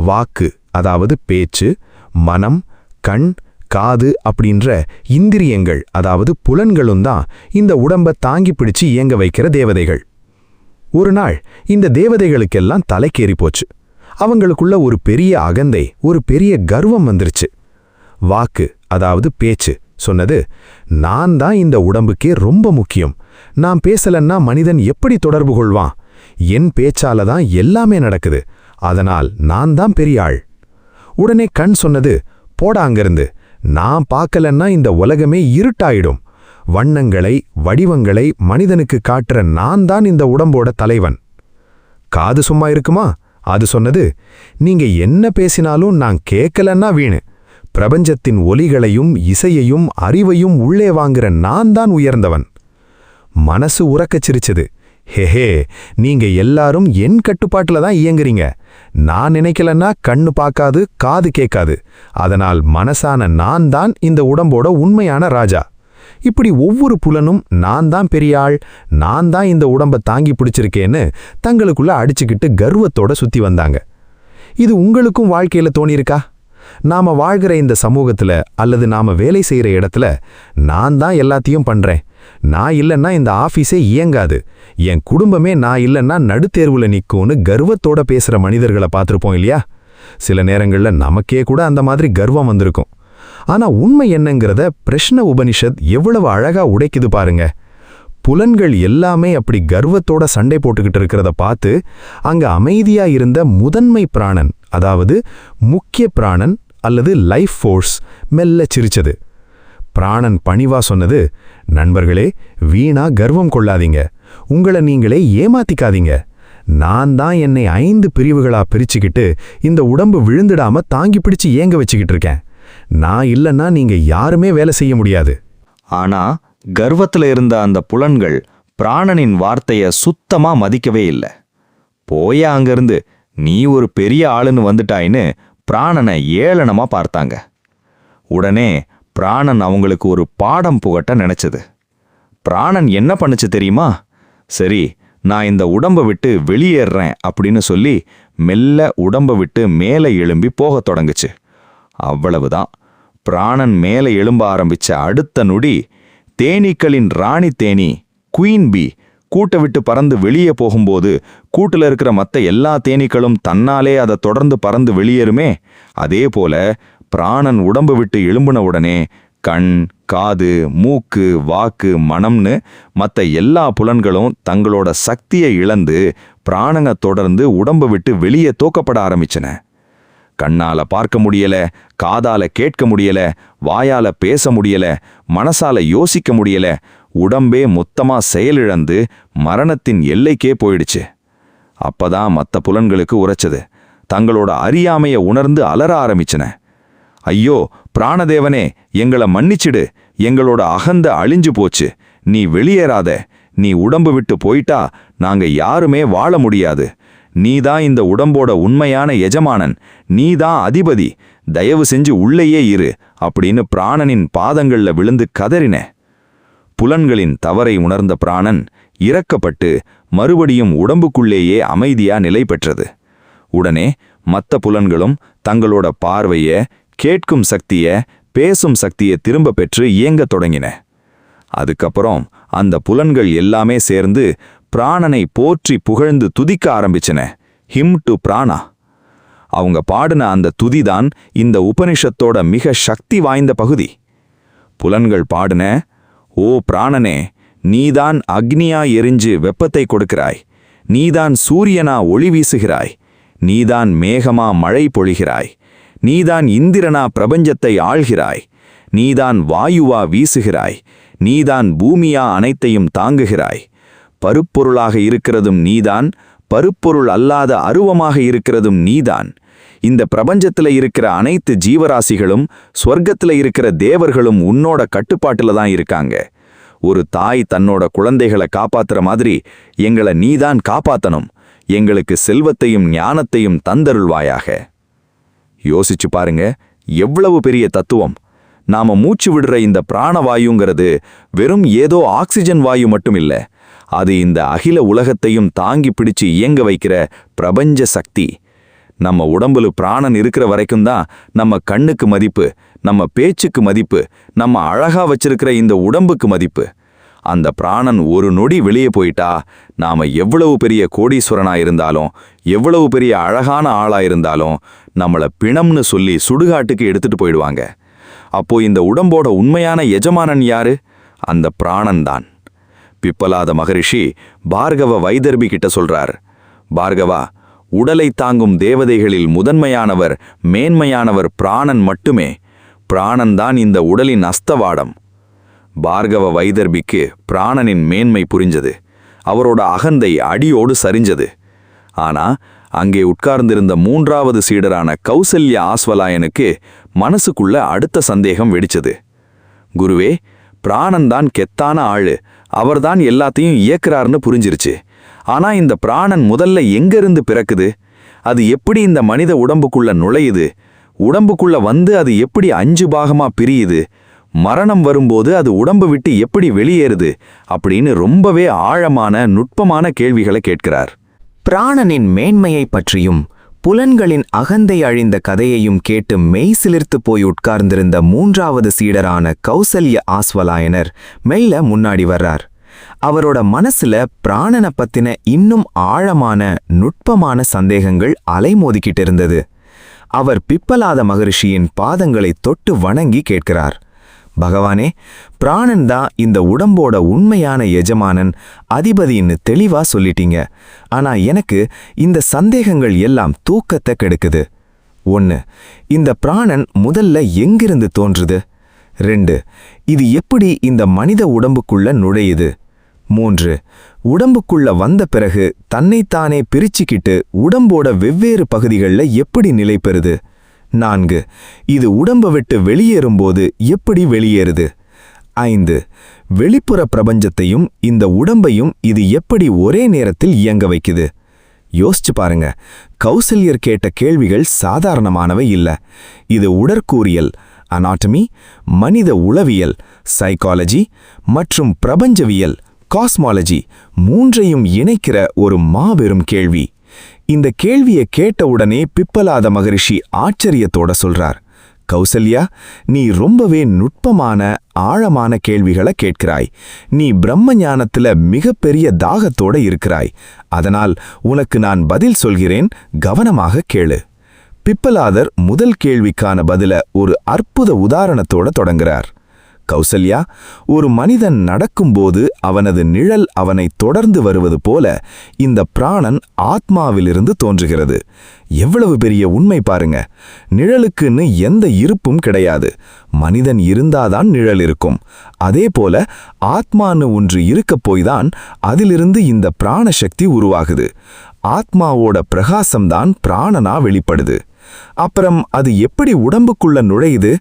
Speaker 1: வாக்கு அதாவது பேச்சு, மனம், கண், காது அப்படின்ற இந்திரியங்கள் அதாவது புலன்களும் தான் இந்த உடம்ப தாங்கி பிடிச்சு இயங்க வைக்கிற தேவதைகள். ஒரு நாள் இந்த தேவதைகளுக்கெல்லாம் தலைக்கேறி போச்சு. அவங்களுக்குள்ள ஒரு பெரிய அகந்தை, ஒரு பெரிய கர்வம் வந்துருச்சு. வாக்கு அதாவது பேச்சு சொன்னது, நான் தான் இந்த உடம்புக்கே ரொம்ப முக்கியம். நான் பேசலன்னா மனிதன் எப்படி தொடர்பு கொள்வான்? என் பேச்சால தான் எல்லாமே நடக்குது. அதனால் நான் தான் பெரிய ஆள். உடனே கண் சொன்னது, போடா அங்கிருந்து. நான் பார்க்கலன்னா இந்த உலகமே இருட்டாயிடும். வண்ணங்களை, வடிவங்களை மனிதனுக்கு காட்டுற நான் தான் இந்த உடம்போட தலைவன். காது சும்மா இருக்குமா? அது சொன்னது, நீங்க என்ன பேசினாலும் நான் கேட்கலன்னா வீணு. பிரபஞ்சத்தின் ஒலிகளையும் இசையையும் அறிவையும் உள்ளே வாங்குற நான் தான் உயர்ந்தவன். மனசு உறக்கச் சிரிச்சது, ஹெஹே, நீங்க எல்லாரும் என் கட்டுப்பாட்டுல தான் இயங்குறீங்க. நான் நினைக்கலன்னா கண்ணு பார்க்காது, காது கேட்காது. அதனால் மனசான நான் தான் இந்த உடம்போட உண்மையான ராஜா. இப்படி ஒவ்வொரு புலனும் நான் தான் பெரிய ஆள், நான் தான் இந்த உடம்ப தாங்கி பிடிச்சிருக்கேன்னு தங்களுக்குள்ள அடிச்சுக்கிட்டு கர்வத்தோட சுத்தி வந்தாங்க. இது உங்களுக்கும் வாழ்க்கையில தோணியிருக்கா? நாம வாழ்கிற இந்த சமூகத்துல அல்லது நாம வேலை செய்யற இடத்துல நான் தான் எல்லாத்தையும் பண்றேன், நான் இல்லைன்னா இந்த ஆபீஸே இயங்காது, என் குடும்பமே நான் இல்லைன்னா நடுத்தேர்வுல நிக்கும்னு கர்வத்தோட பேசுற மனிதர்களை பார்த்திருப்போம் இல்லையா? சில நேரங்கள்ல நமக்கே கூட அந்த மாதிரி கர்வம் வந்திருக்கும். ஆனா உண்மை என்னங்கிறத பிரஷ்ன உபனிஷத் எவ்வளவு அழகா உடைக்குது பாருங்க. புலன்கள் எல்லாமே அப்படி கர்வத்தோட சண்டை போட்டுக்கிட்டு இருக்கிறத பார்த்து அங்க அமைதியா இருந்த முதன்மை பிராணன், அதாவது முக்கிய பிராணன் அல்லது லைஃப் ஃபோர்ஸ் மெல்ல சிரிச்சது. பிராணன் பணிவா சொன்னது, நண்பர்களே, வீணா கர்வம் கொள்ளாதீங்க, உங்களை நீங்களே ஏமாத்திக்காதீங்க. நான் தான் என்னை 5 பிரிவுகளா பிரிச்சுக்கிட்டு இந்த உடம்பு விழுந்துடாம தாங்கி பிடிச்சு ஏங்க வச்சுக்கிட்டு இருக்கேன். நான் இல்லைன்னா நீங்க யாருமே வேலை செய்ய முடியாது.
Speaker 3: ஆனா கர்வத்துல இருந்த அந்த புலன்கள் பிராணனின் வார்த்தைய சுத்தமா மதிக்கவே இல்லை. போயா அங்கிருந்து, நீ ஒரு பெரிய ஆளுன்னு வந்துட்டாயின்னு பிராணனை ஏளனமா பார்த்தாங்க. உடனே பிராணன் அவங்களுக்கு ஒரு பாடம் புகட்ட நினைச்சது. பிராணன் என்ன பண்ணுச்சு தெரியுமா? சரி, நான் இந்த உடம்பை விட்டு வெளியேறேன் அப்படின்னு சொல்லி மெல்ல உடம்பை விட்டு மேலே எழும்பி போகத் தொடங்குச்சு. அவ்வளவுதான். பிராணன் மேலே எழும்ப ஆரம்பிச்ச அடுத்த நொடி தேனீக்களின் ராணி தேனி குயின் பீ கூட்டை விட்டு பறந்து வெளியே போகும்போது கூட்டுல இருக்கிற மற்ற எல்லா தேனீக்களும் தன்னாலே அதை தொடர்ந்து பறந்து வெளியேறுமே, அதே போல பிராணன் உடம்பு விட்டு எழும்புன உடனே கண், காது, மூக்கு, வாக்கு, மனம்னு மற்ற எல்லா புலன்களும் தங்களோட சக்தியை இழந்து பிராணனை தொடர்ந்து உடம்பு விட்டு வெளியே தோக்கப்பட ஆரம்பிச்சன. கண்ணால பார்க்க முடியல, காதால கேட்க முடியல, வாயால பேச முடியல, மனசால யோசிக்க முடியல. உடம்பே மொத்தமா செயலிழந்து மரணத்தின் எல்லைக்கே போயிடுச்சு. அப்பதான் மற்ற புலன்களுக்கு உரைச்சது. தங்களோட அறியாமைய உணர்ந்து அலற ஆரம்பிச்சன. ஐயோ பிராணதேவனே, எங்களை மன்னிச்சிடு, எங்களோட அகந்த அழிஞ்சு போச்சு, நீ வெளியேறாத, நீ உடம்பு விட்டு போயிட்டா நாங்க யாருமே வாழ முடியாது. நீதான் இந்த உடம்போட உண்மையான எஜமானன், நீதான் அதிபதி, தயவு செஞ்சு உள்ளேயே இரு அப்படின்னு பிராணனின் பாதங்கள்ல விழுந்து கதறின. புலன்களின் தவறை உணர்ந்த பிராணன் இறக்கப்பட்டு மறுபடியும் உடம்புக்குள்ளேயே அமைதியா நிலை பெற்றது. உடனே மற்ற புலன்களும் தங்களோட பார்வைய, கேட்கும் சக்திய, பேசும் சக்தியை திரும்ப பெற்று இயங்கத் தொடங்கின. அதுக்கப்புறம் அந்த புலன்கள் எல்லாமே சேர்ந்து பிராணனை போற்றி புகழ்ந்து துதிக்க ஆரம்பிச்சன. ஹிம் டு பிராணா. அவங்க பாடின அந்த துதிதான் இந்த உபனிஷத்தோட மிக சக்தி வாய்ந்த பகுதி. புலன்கள் பாடின, ஓ பிராணனே, நீதான் அக்னியா எரிஞ்சு வெப்பத்தை கொடுக்கிறாய், நீதான் சூரியனா ஒளி வீசுகிறாய், நீதான் மேகமா மழை பொழிகிறாய், நீதான் இந்திரனா பிரபஞ்சத்தை ஆள்கிறாய், நீதான் வாயுவா வீசுகிறாய், நீதான் பூமியா அனைத்தையும் தாங்குகிறாய். பருப்பொருளாக இருக்கிறதும் நீதான், பருப்பொருள் அல்லாத அருவமாக இருக்கிறதும் நீதான். இந்த பிரபஞ்சத்துல இருக்கிற அனைத்து ஜீவராசிகளும் சொர்க்கத்துல இருக்கிற தேவர்களும் உன்னோட கட்டுப்பாட்டுல தான் இருக்காங்க. ஒரு தாய் தன்னோட குழந்தைகளை காப்பாத்துற மாதிரி எங்களை நீதான் காப்பாத்தணும். எங்களுக்கு செல்வத்தையும் ஞானத்தையும் தந்தருள்வாயாக. யோசிச்சு பாருங்க, எவ்வளவு பெரிய தத்துவம். நாம மூச்சு விடுற இந்த பிராணவாயுங்கிறது வெறும் ஏதோ ஆக்சிஜன் வாயு மட்டும் இல்ல. அது இந்த அகில உலகத்தையும் தாங்கி பிடிச்சு இயங்க வைக்கிற பிரபஞ்ச சக்தி. நம்ம உடம்புல பிராணன் இருக்கிற வரைக்கும் தான் நம்ம கண்ணுக்கு மதிப்பு, நம்ம பேச்சுக்கு மதிப்பு, நம்ம அழகா வச்சிருக்கிற இந்த உடம்புக்கு மதிப்பு. அந்த பிராணன் ஒரு நொடி வெளியே போயிட்டா நாம எவ்வளவு பெரிய கோடீஸ்வரனா இருந்தாலும், எவ்வளவு பெரிய அழகான ஆளா இருந்தாலும் நம்மள பிணம்னு சொல்லி சுடுகாட்டுக்கு எடுத்துட்டு போயிடுவாங்க. அப்போ இந்த உடம்போட உண்மையான எஜமானன் யாரு? அந்த பிராணன் தான். பிப்பலாத மகரிஷி பார்கவ வைதர்பி கிட்ட சொல்றார், பார்கவா, உடலை தாங்கும் தேவதைகளில் முதன்மையானவர், மேன்மையானவர் பிராணன் மட்டுமே. பிராணன் தான் இந்த உடலின் அஸ்தவாடம். பார்கவ வைதர்பிக்கு பிராணனின் மேன்மை புரிஞ்சது. அவரோட அகந்தை அடியோடு சரிஞ்சது. ஆனா அங்கே உட்கார்ந்திருந்த 3வது சீடரான கௌசல்ய ஆஸ்வலாயனுக்கு மனசுக்குள்ள அடுத்த சந்தேகம் வெடிச்சது. குருவே, பிராணன் தான் கெத்தான ஆளு, அவர்தான் எல்லாத்தையும் இயக்குறார்னு புரிஞ்சிருச்சு. ஆனா இந்த பிராணன் முதல்ல எங்கிருந்து பிறக்குது? அது எப்படி இந்த மனித உடம்புக்குள்ள நுழையுது? உடம்புக்குள்ள வந்து அது எப்படி 5 பாகமா பிரியுது? மரணம் வரும்போது அது உடம்பு விட்டு எப்படி வெளியேறுது? அப்படின்னு ரொம்பவே ஆழமான நுட்பமான கேள்விகளை கேட்கிறார்.
Speaker 4: பிராணனின் மேன்மையை பற்றியும் புலன்களின் அகந்தை அழிந்த கதையையும் கேட்டு மெய் சிலிர்த்து போய் உட்கார்ந்திருந்த 3வது சீடரான கௌசல்ய ஆஸ்வலாயனர் மெல்ல முன்னாடி வர்றார். அவரோட மனசுல பிராணனை பத்தின இன்னும் ஆழமான நுட்பமான சந்தேகங்கள் அலைமோதிக்கிட்டு இருந்தது. அவர் பிப்பலாத மகரிஷியின் பாதங்களை தொட்டு வணங்கி கேட்கிறார், பகவானே, பிராணன் தான் இந்த உடம்போட உண்மையான எஜமானன், அதிபதின்னு தெளிவா சொல்லிட்டீங்க. ஆனா எனக்கு இந்த சந்தேகங்கள் எல்லாம் தூக்கத்தை கெடுக்குது. 1. இந்த பிராணன் முதல்ல எங்கிருந்து தோன்றுது? 2. இது எப்படி இந்த மனித உடம்புக்குள்ள நுழையுது? 3. உடம்புக்குள்ள வந்த பிறகு தன்னைத்தானே பிரிச்சுக்கிட்டு உடம்போட வெவ்வேறு பகுதிகளில் எப்படி நிலை பெறுது? 4. இது உடம்பை விட்டு வெளியேறும்போது எப்படி வெளியேறுது? 5. வெளிப்புற பிரபஞ்சத்தையும் இந்த உடம்பையும் இது எப்படி ஒரே நேரத்தில் இயங்க வைக்குது? யோசிச்சு பாருங்க, கௌசல்யர் கேட்ட கேள்விகள் சாதாரணமானவை இல்ல. இது உடற்கூறியல், அனாட்டமி, மனித உளவியல், சைக்காலஜி மற்றும் பிரபஞ்சவியல், காஸ்மாலஜி 3ஐயும் இணைக்கிற ஒரு மாபெரும் கேள்வி. இந்த கேள்வியை கேட்டவுடனே பிப்பலாத மகரிஷி ஆச்சரியத்தோட சொல்றார், கௌசல்யா, நீ ரொம்பவே நுட்பமான ஆழமான கேள்விகளை கேட்கிறாய். நீ பிரம்ம ஞானத்துல மிகப்பெரிய தாகத்தோட இருக்கிறாய். அதனால் உனக்கு நான் பதில் சொல்கிறேன், கவனமாக கேளு. பிப்பலாதர் முதல் கேள்விக்கான பதில ஒரு அற்புத உதாரணத்தோட தொடங்குறார். கௌசல்யா, ஒரு மனிதன் நடக்கும்போது அவனது நிழல் அவனை தொடர்ந்து வருவது போல இந்த பிராணன் ஆத்மாவிலிருந்து தோன்றுகிறது. எவ்வளவு பெரிய உண்மை பாருங்க. நிழலுக்குன்னு எந்த இருப்பும் கிடையாது. மனிதன் இருந்தாதான் நிழல் இருக்கும். அதே போல ஆத்மான்னு ஒன்று இருக்கப் போய்தான் அதிலிருந்து இந்த பிராண சக்தி உருவாகுது. ஆத்மாவோட பிரகாசம்தான் பிராணனா வெளிப்படுது. அப்புறம் அது எப்படி உடம்புக்குள்ள நுழையுது?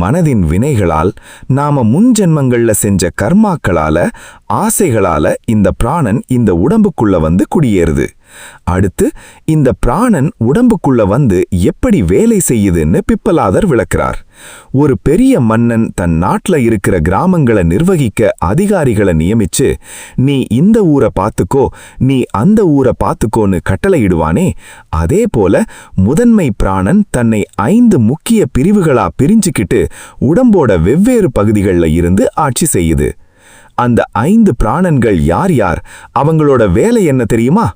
Speaker 4: மனதின் வினைகளால், நாம முன்ஜென்மங்கள்ல செஞ்ச கர்மாக்களால, ஆசைகளால இந்த பிராணன் இந்த உடம்புக்குள்ள வந்து குடியேறுது. அடுத்து இந்த பிராணன் உடம்புக்குள்ள வந்து எப்படி வேலை செய்யுதுன்னு பிப்பலாதர் விளக்குறார். ஒரு பெரிய மன்னன் தன் நாட்டுல இருக்கிற கிராமங்களை நிர்வகிக்க அதிகாரிகளை நியமிச்சு, நீ இந்த ஊரை பார்த்துக்கோ, நீ அந்த ஊரை பார்த்துக்கோன்னு கட்டளையிடுவானே, அதே போல முதன்மை பிராணன் தன்னை 5 முக்கிய பிரிவுகளா பிரிஞ்சுக்கிட்டு உடம்போட வெவ்வேறு பகுதிகளில் இருந்து ஆட்சி செய்யுது. அந்த 5 பிராணன்கள் யார் யார்? அவங்களோட வேலை என்ன தெரியுமா?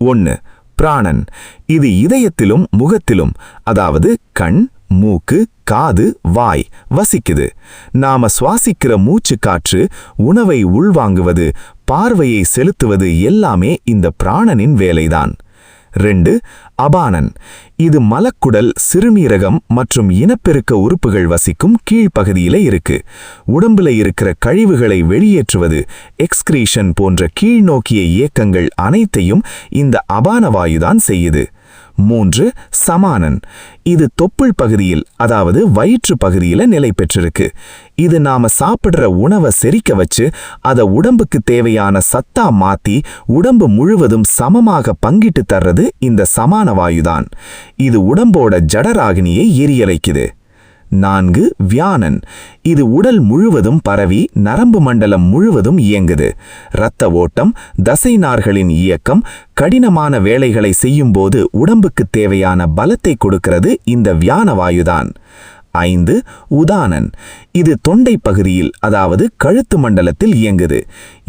Speaker 4: 1. பிராணன். இது இதயத்திலும் முகத்திலும், அதாவது கண், மூக்கு, காது, வாய் வசிக்குது. நாம சுவாசிக்கிற மூச்சு காற்று, உணவை உள்வாங்குவது, பார்வையை செலுத்துவது எல்லாமே இந்த பிராணனின் வேலைதான். 2.
Speaker 2: அபானன். இது மலக்குடல், சிறுநீரகம் மற்றும் இனப்பெருக்க உறுப்புகள் வசிக்கும் கீழ்ப்பகுதியில இருக்கு. உடம்புல இருக்கிற கழிவுகளை வெளியேற்றுவது, எக்ஸ்கிரீஷன் போன்ற கீழ்நோக்கிய இயக்கங்கள் அனைத்தையும் இந்த அபான வாயுதான் செய்யுது. 3. சமானன். இது தொப்புள் பகுதியில், அதாவது வயிற்று பகுதியில நிலை பெற்றிருக்கு. இது நாம சாப்பிடுற உணவை செரிக்க வச்சு அதை உடம்புக்கு தேவையான சத்தா மாத்தி உடம்பு முழுவதும் சமமாக பங்கிட்டு தர்றது இந்த சமான வாயுதான். இது உடம்போட ஜடராகினியை எரியலைக்குது. 4. வியானன். இது உடல் முழுவதும் பரவி நரம்பு மண்டலம் முழுவதும் இயங்குது. இரத்த ஓட்டம், தசை நார்களின் இயக்கம், கடினமான வேலைகளை செய்யும்போது உடம்புக்கு தேவையான பலத்தை கொடுக்கிறது இந்த வியான வாயுதான். 5. உதானன். இது தொண்டை பகுதியில், அதாவது கழுத்து மண்டலத்தில் இயங்குது.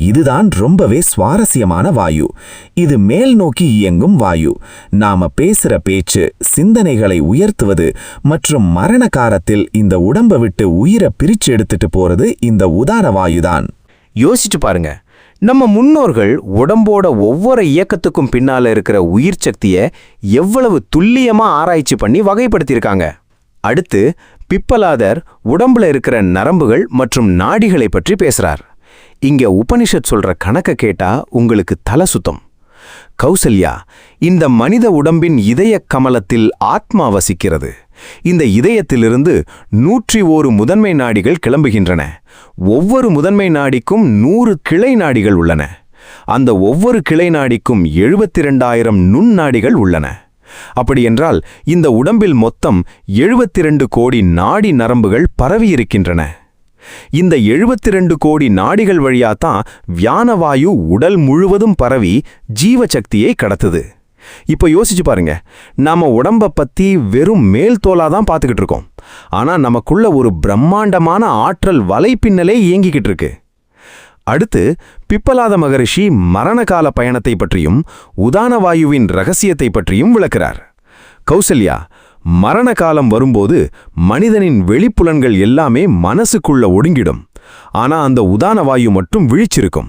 Speaker 2: இதுதான் ரொம்பவே சுவாரஸ்யமான வாயு. இது மேல் நோக்கி இயங்கும் வாயு. நாம பேசுற பேச்சு, சிந்தனைகளை உயர்த்துவது மற்றும் மரண காலத்தில் இந்த உடம்பை விட்டு உயிரை பிரிச்சு எடுத்துட்டு போறது இந்த உதான வாயுதான்.
Speaker 5: யோசிச்சு பாருங்க, நம்ம முன்னோர்கள் உடம்போட ஒவ்வொரு இயக்கத்துக்கும் பின்னால இருக்கிற உயிர் சக்தியை எவ்வளவு துல்லியமா ஆராய்ச்சி பண்ணி வகைப்படுத்தியிருக்காங்க. அடுத்து பிப்பலாதர் உடம்புல இருக்கிற நரம்புகள் மற்றும் நாடிகளை பற்றி பேசுறார். இங்க உபனிஷத் சொல்ற கணக்க கேட்டா உங்களுக்கு தலை சுத்தம். கௌசல்யா, இந்த மனித உடம்பின் இதய கமலத்தில் ஆத்மா வசிக்கிறது. இந்த இதயத்திலிருந்து 101 முதன்மை நாடிகள் கிளம்புகின்றன. ஒவ்வொரு முதன்மை நாடிக்கும் 100 கிளை நாடிகள் உள்ளன. அந்த ஒவ்வொரு கிளை நாடிக்கும் 72,000 நுண்ணாடிகள் உள்ளன. அப்படியென்றால் இந்த உடம்பில் மொத்தம் 72 கோடி நாடி நரம்புகள் பரவியிருக்கின்றன. இந்த 72 கோடி நாடிகள் வழியாத்தான் வியானவாயு உடல் முழுவதும் பரவி ஜீவசக்தியை கடத்துது. இப்போ யோசிச்சு பாருங்க, நாம உடம்ப பத்தி வெறும் மேல் தோலாதான் பார்த்துக்கிட்டு இருக்கோம். ஆனா நமக்குள்ள ஒரு பிரம்மாண்டமான ஆற்றல் வலைப்பின்னலே இயங்கிக்கிட்டு இருக்கு. அடுத்து பிப்பலாத மகரிஷி மரணகால பயணத்தை பற்றியும் உதான வாயுவின் ரகசியத்தை பற்றியும் விளக்குறார். கௌசல்யா, மரண காலம் வரும்போது மனிதனின் வெளிப்புலன்கள் எல்லாமே மனசுக்குள்ள ஒடுங்கிடும். ஆனா அந்த உதான வாயு மட்டும் விழிச்சிருக்கும்.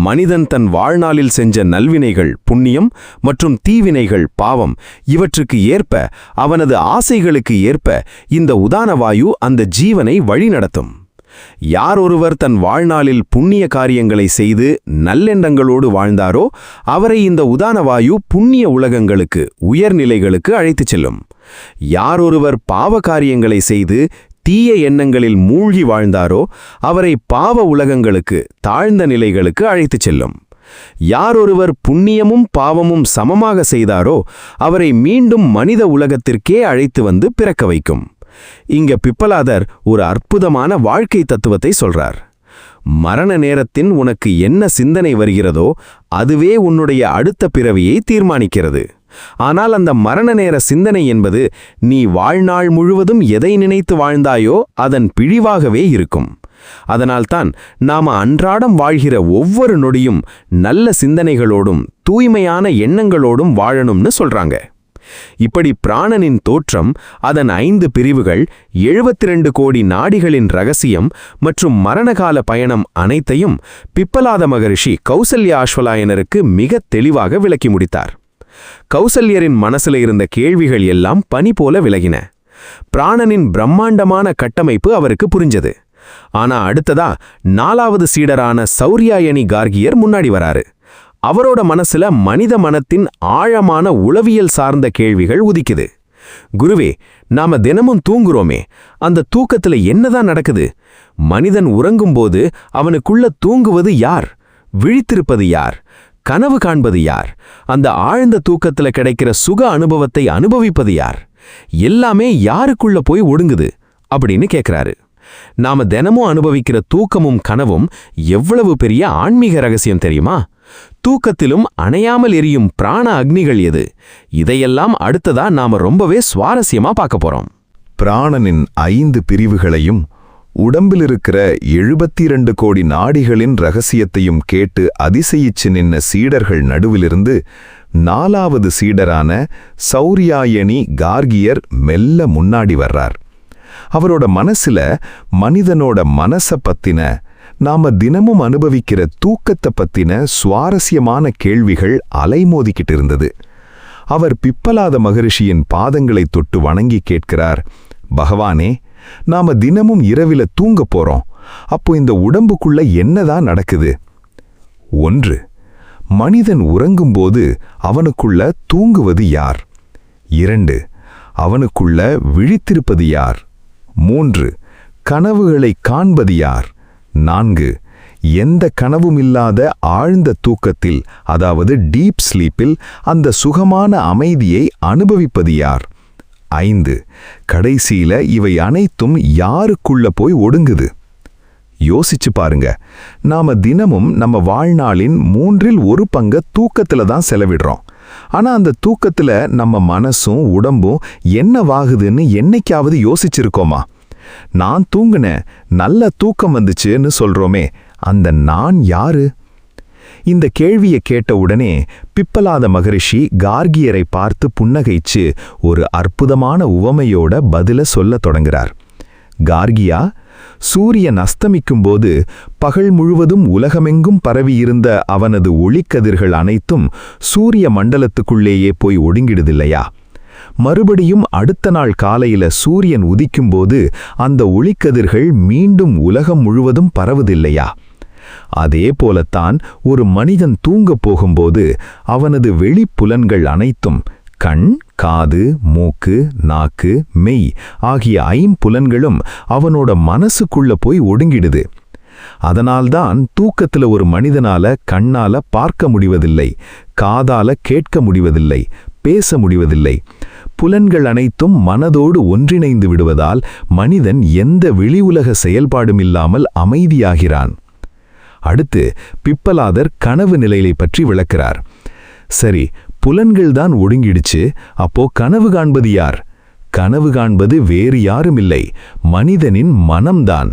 Speaker 5: மனிதன் தன் வாழ்நாளில் செஞ்ச நல்வினைகள் புண்ணியம் மற்றும் தீவினைகள் பாவம் இவற்றுக்கு ஏற்ப, அவனது ஆசைகளுக்கு ஏற்ப இந்த உதான வாயு அந்த ஜீவனை வழிநடத்தும். யார் ஒருவர் தன் வாழ்நாளில் புண்ணிய காரியங்களை செய்து நல்லெண்ணங்களோடு வாழ்ந்தாரோ அவரை இந்த உதான வாயு புண்ணிய உலகங்களுக்கு, உயர்நிலைகளுக்கு அழைத்துச் செல்லும். யார் ஒருவர் பாவ காரியங்களை செய்து தீய எண்ணங்களில் மூழ்கி வாழ்ந்தாரோ அவரை பாவ உலகங்களுக்கு, தாழ்ந்த நிலைகளுக்கு அழைத்துச் செல்லும். யார் ஒருவர் புண்ணியமும் பாவமும் சமமாக செய்தாரோ அவரை மீண்டும் மனித உலகத்திற்கே அழைத்து வந்து பிறக்க வைக்கும். இங்க பிப்பலாதர் ஒரு அற்புதமான வாழ்க்கை தத்துவத்தை சொல்றார். மரண நேரத்தின் உனக்கு என்ன சிந்தனை வருகிறதோ அதுவே உன்னுடைய அடுத்த பிறவியை தீர்மானிக்கிறது. ஆனால் அந்த மரண நேர சிந்தனை என்பது நீ வாழ்நாள் முழுவதும் எதை நினைத்து வாழ்ந்தாயோ அதன் பிழிவாகவே இருக்கும். அதனால்தான் நாம அன்றாடம் வாழ்கிற ஒவ்வொரு நொடியும் நல்ல சிந்தனைகளோடும் தூய்மையான எண்ணங்களோடும் வாழணும்னு சொல்றாங்க. இப்படி பிராணனின் தோற்றம், அதன் 5 பிரிவுகள், 72 கோடி நாடிகளின் ரகசியம் மற்றும் மரணகால பயணம் அனைத்தையும் பிப்பலாத மகரிஷி கௌசல்யா ஆஸ்வலாயனருக்கு மிக தெளிவாக விளக்கி முடித்தார். கௌசல்யரின் மனசுல இருந்த கேள்விகள் எல்லாம் பனி போல விலகின. பிராணனின் பிரம்மாண்டமான கட்டமைப்பு அவருக்கு புரிஞ்சது. ஆனா அடுத்ததா 4வது சீடரான சௌரியாயணி கார்கியர் முன்னாடி வராரு. அவரோட மனசுல மனித மனத்தின் ஆழமான உளவியல் சார்ந்த கேள்விகள் உதிக்குது. குருவே, நாம தினமும் தூங்குறோமே, அந்த தூக்கத்துல என்னதான் நடக்குது? மனிதன் உறங்கும்போது அவனுக்குள்ள தூங்குவது யார்? விழித்திருப்பது யார்? கனவு காண்பது யார்? அந்த ஆழ்ந்த தூக்கத்துல கிடைக்கிற சுக அனுபவத்தை அனுபவிப்பது யார்? எல்லாமே யாருக்குள்ள போய் ஒடுங்குது அப்படின்னு கேக்குறாரு. நாம தினமும் அனுபவிக்கிற தூக்கமும் கனவும் எவ்வளவு பெரிய ஆன்மீக ரகசியம் தெரியுமா? தூக்கத்திலும் அணையாமல் எரியும் பிராண அக்னிகள் எது? இதையெல்லாம் அடுத்ததா நாம ரொம்பவே சுவாரஸ்யமா பார்க்க போறோம்.
Speaker 1: பிராணனின் 5 பிரிவுகளையும் உடம்பில் இருக்கிற 72 கோடி நாடிகளின் ரகசியத்தையும் கேட்டு அதிசயிச்சு நின்ன சீடர்கள் நடுவிலிருந்து 4வது சீடரான சௌரியாயணி கார்கியர் மெல்ல முன்னாடி வர்றார். அவரோட மனசுல மனிதனோட மனச பத்தின, நாம தினமும் அனுபவிக்கிற தூக்கத்தை பத்தின சுவாரஸ்யமான கேள்விகள் அலைமோதிக்கிட்டு இருந்தது.
Speaker 2: அவர் பிப்பலாத மகரிஷியின் பாதங்களைத் தொட்டு வணங்கி கேட்கிறார், பகவானே, நாம தினமும் இரவில தூங்க போறோம். அப்போ இந்த உடம்புக்குள்ள என்னதான் நடக்குது? 1. மனிதன் உறங்கும்போது அவனுக்குள்ள தூங்குவது யார்? 2. அவனுக்குள்ள விழித்திருப்பது யார்? 3. கனவுகளை காண்பது யார்? 4. எந்த கனவுமில்லாத ஆழ்ந்த தூக்கத்தில், அதாவது டீப் ஸ்லீப்பில், அந்த சுகமான அமைதியை அனுபவிப்பது யார்? 5. கடைசியில இவை அனைத்தும் யாருக்குள்ள போய் ஒடுங்குது? யோசிச்சு பாருங்க. நாம தினமும் நம்ம வாழ்நாளின் 1/3 பங்க தூக்கத்துல தான் செலவிடுறோம். ஆனா அந்த தூக்கத்துல நம்ம மனசும் உடம்பும் என்னவாகுதுன்னு என்னைக்காவது யோசிச்சிருக்கோமா? நான் தூங்குனேன், நல்ல தூக்கம் வந்துச்சுன்னு சொல்றோமே, அந்த நான் யாரு? இந்த கேள்வியை கேட்ட உடனே பிப்பலாத மகரிஷி கார்கியரை பார்த்து புன்னகைச்சு ஒரு அற்புதமான உவமையோட பதில சொல்லத் தொடங்குறார். கார்கியா, சூரியன் அஸ்தமிக்கும்போது பகல் முழுவதும் உலகமெங்கும் பரவியிருந்த அவனது ஒளிக்கதிர்கள் அனைத்தும் சூரிய மண்டலத்துக்குள்ளேயே போய் ஒடுங்கிடுதில்லையா? மறுபடியும் அடுத்த நாள் காலையில சூரியன் உதிக்கும்போது அந்த ஒளிக்கதிர்கள் மீண்டும் உலகம் முழுவதும் பரவுதில்லையா? அதே போலத்தான் ஒரு மனிதன் தூங்கப் போகும்போது அவனது வெளிப்புலன்கள் அனைத்தும், கண், காது, மூக்கு, நாக்கு, மெய் ஆகிய 5 புலன்களும் அவனோட மனசுக்குள்ள போய் ஒடுங்கிடுது. அதனால்தான் தூக்கத்துல ஒரு மனிதனால கண்ணால பார்க்க முடிவதில்லை, காதால கேட்க முடிவதில்லை, பேச முடிவதில்லை. புலன்கள் அனைத்தும் மனதோடு ஒன்றிணைந்து விடுவதால் மனிதன் எந்த வெளி உலக செயல்பாடும் இல்லாமல் அமைதியாகிறான். அடுத்து பிப்பலாதர் கனவு நிலையை பற்றி விளக்கிறார். சரி, புலன்கள்தான் ஒடுங்கிடுச்சு, அப்போ கனவு காண்பது யார்? கனவு காண்பது வேறு யாருமில்லை, மனிதனின் மனம்தான்.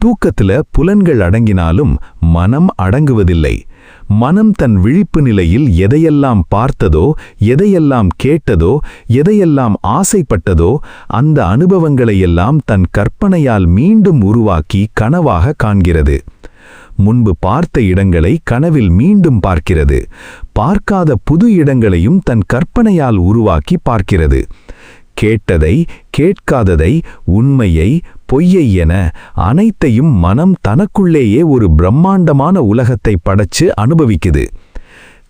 Speaker 2: தூக்கத்துல புலன்கள் அடங்கினாலும் மனம் அடங்குவதில்லை. மனம் தன் விழிப்பு நிலையில் எதையெல்லாம் பார்த்ததோ, எதையெல்லாம் கேட்டதோ, எதையெல்லாம் ஆசைப்பட்டதோ அந்த அனுபவங்களையெல்லாம் தன் கற்பனையால் மீண்டும் உருவாக்கி கனவாக காண்கிறது. முன்பு பார்த்த இடங்களை கனவில் மீண்டும் பார்க்கிறது. பார்க்காத புது இடங்களையும் தன் கற்பனையால் உருவாக்கி பார்க்கிறது. கேட்டதை, கேட்காததை, உண்மையை, பொய்யை என அனைத்தையும் மனம் தனக்குள்ளேயே ஒரு பிரம்மாண்டமான உலகத்தை படைச்சு அனுபவிக்குது.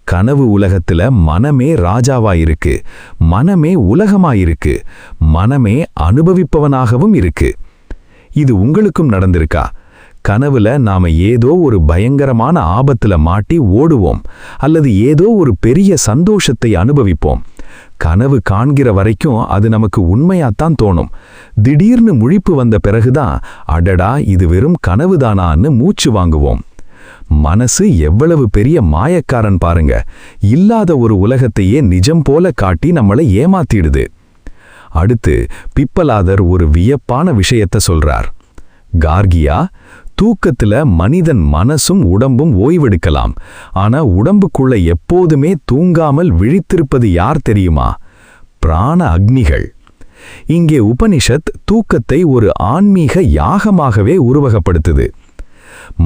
Speaker 2: கனவு உலகத்துல மனமே ராஜாவாயிருக்கு, மனமே உலகமாயிருக்கு, மனமே அனுபவிப்பவனாகவும் இருக்கு. இது உங்களுக்கும் நடந்திருக்கா? கனவுல நாம ஏதோ ஒரு பயங்கரமான ஆபத்துல மாட்டி ஓடுவோம், அல்லது ஏதோ ஒரு பெரிய சந்தோஷத்தை அனுபவிப்போம். கனவு காண்கிற வரைக்கும் அது நமக்கு உண்மையாத்தான் தோணும். திடீர்னு முழிப்பு வந்த பிறகுதான், அடடா, இது வெறும் கனவுதானான்னு மூச்சு வாங்குவோம். மனசு எவ்வளவு பெரிய மாயக்காரன் பாருங்க. இல்லாத ஒரு உலகத்தையே நிஜம் போல காட்டி நம்மளை ஏமாத்திடுது. அடுத்து பிப்பலாதர் ஒரு வியப்பான விஷயத்த சொல்றார். கார்கியா, தூக்கத்துல மனிதன் மனசும் உடம்பும் ஓய்வெடுக்கலாம். ஆனா உடம்புக்குள்ள எப்போதுமே தூங்காமல் விழித்திருப்பது யார் தெரியுமா? பிராண அக்னிகள். இங்கே உபனிஷத் தூக்கத்தை ஒரு ஆன்மீக யாகமாகவே உருவகப்படுத்துது.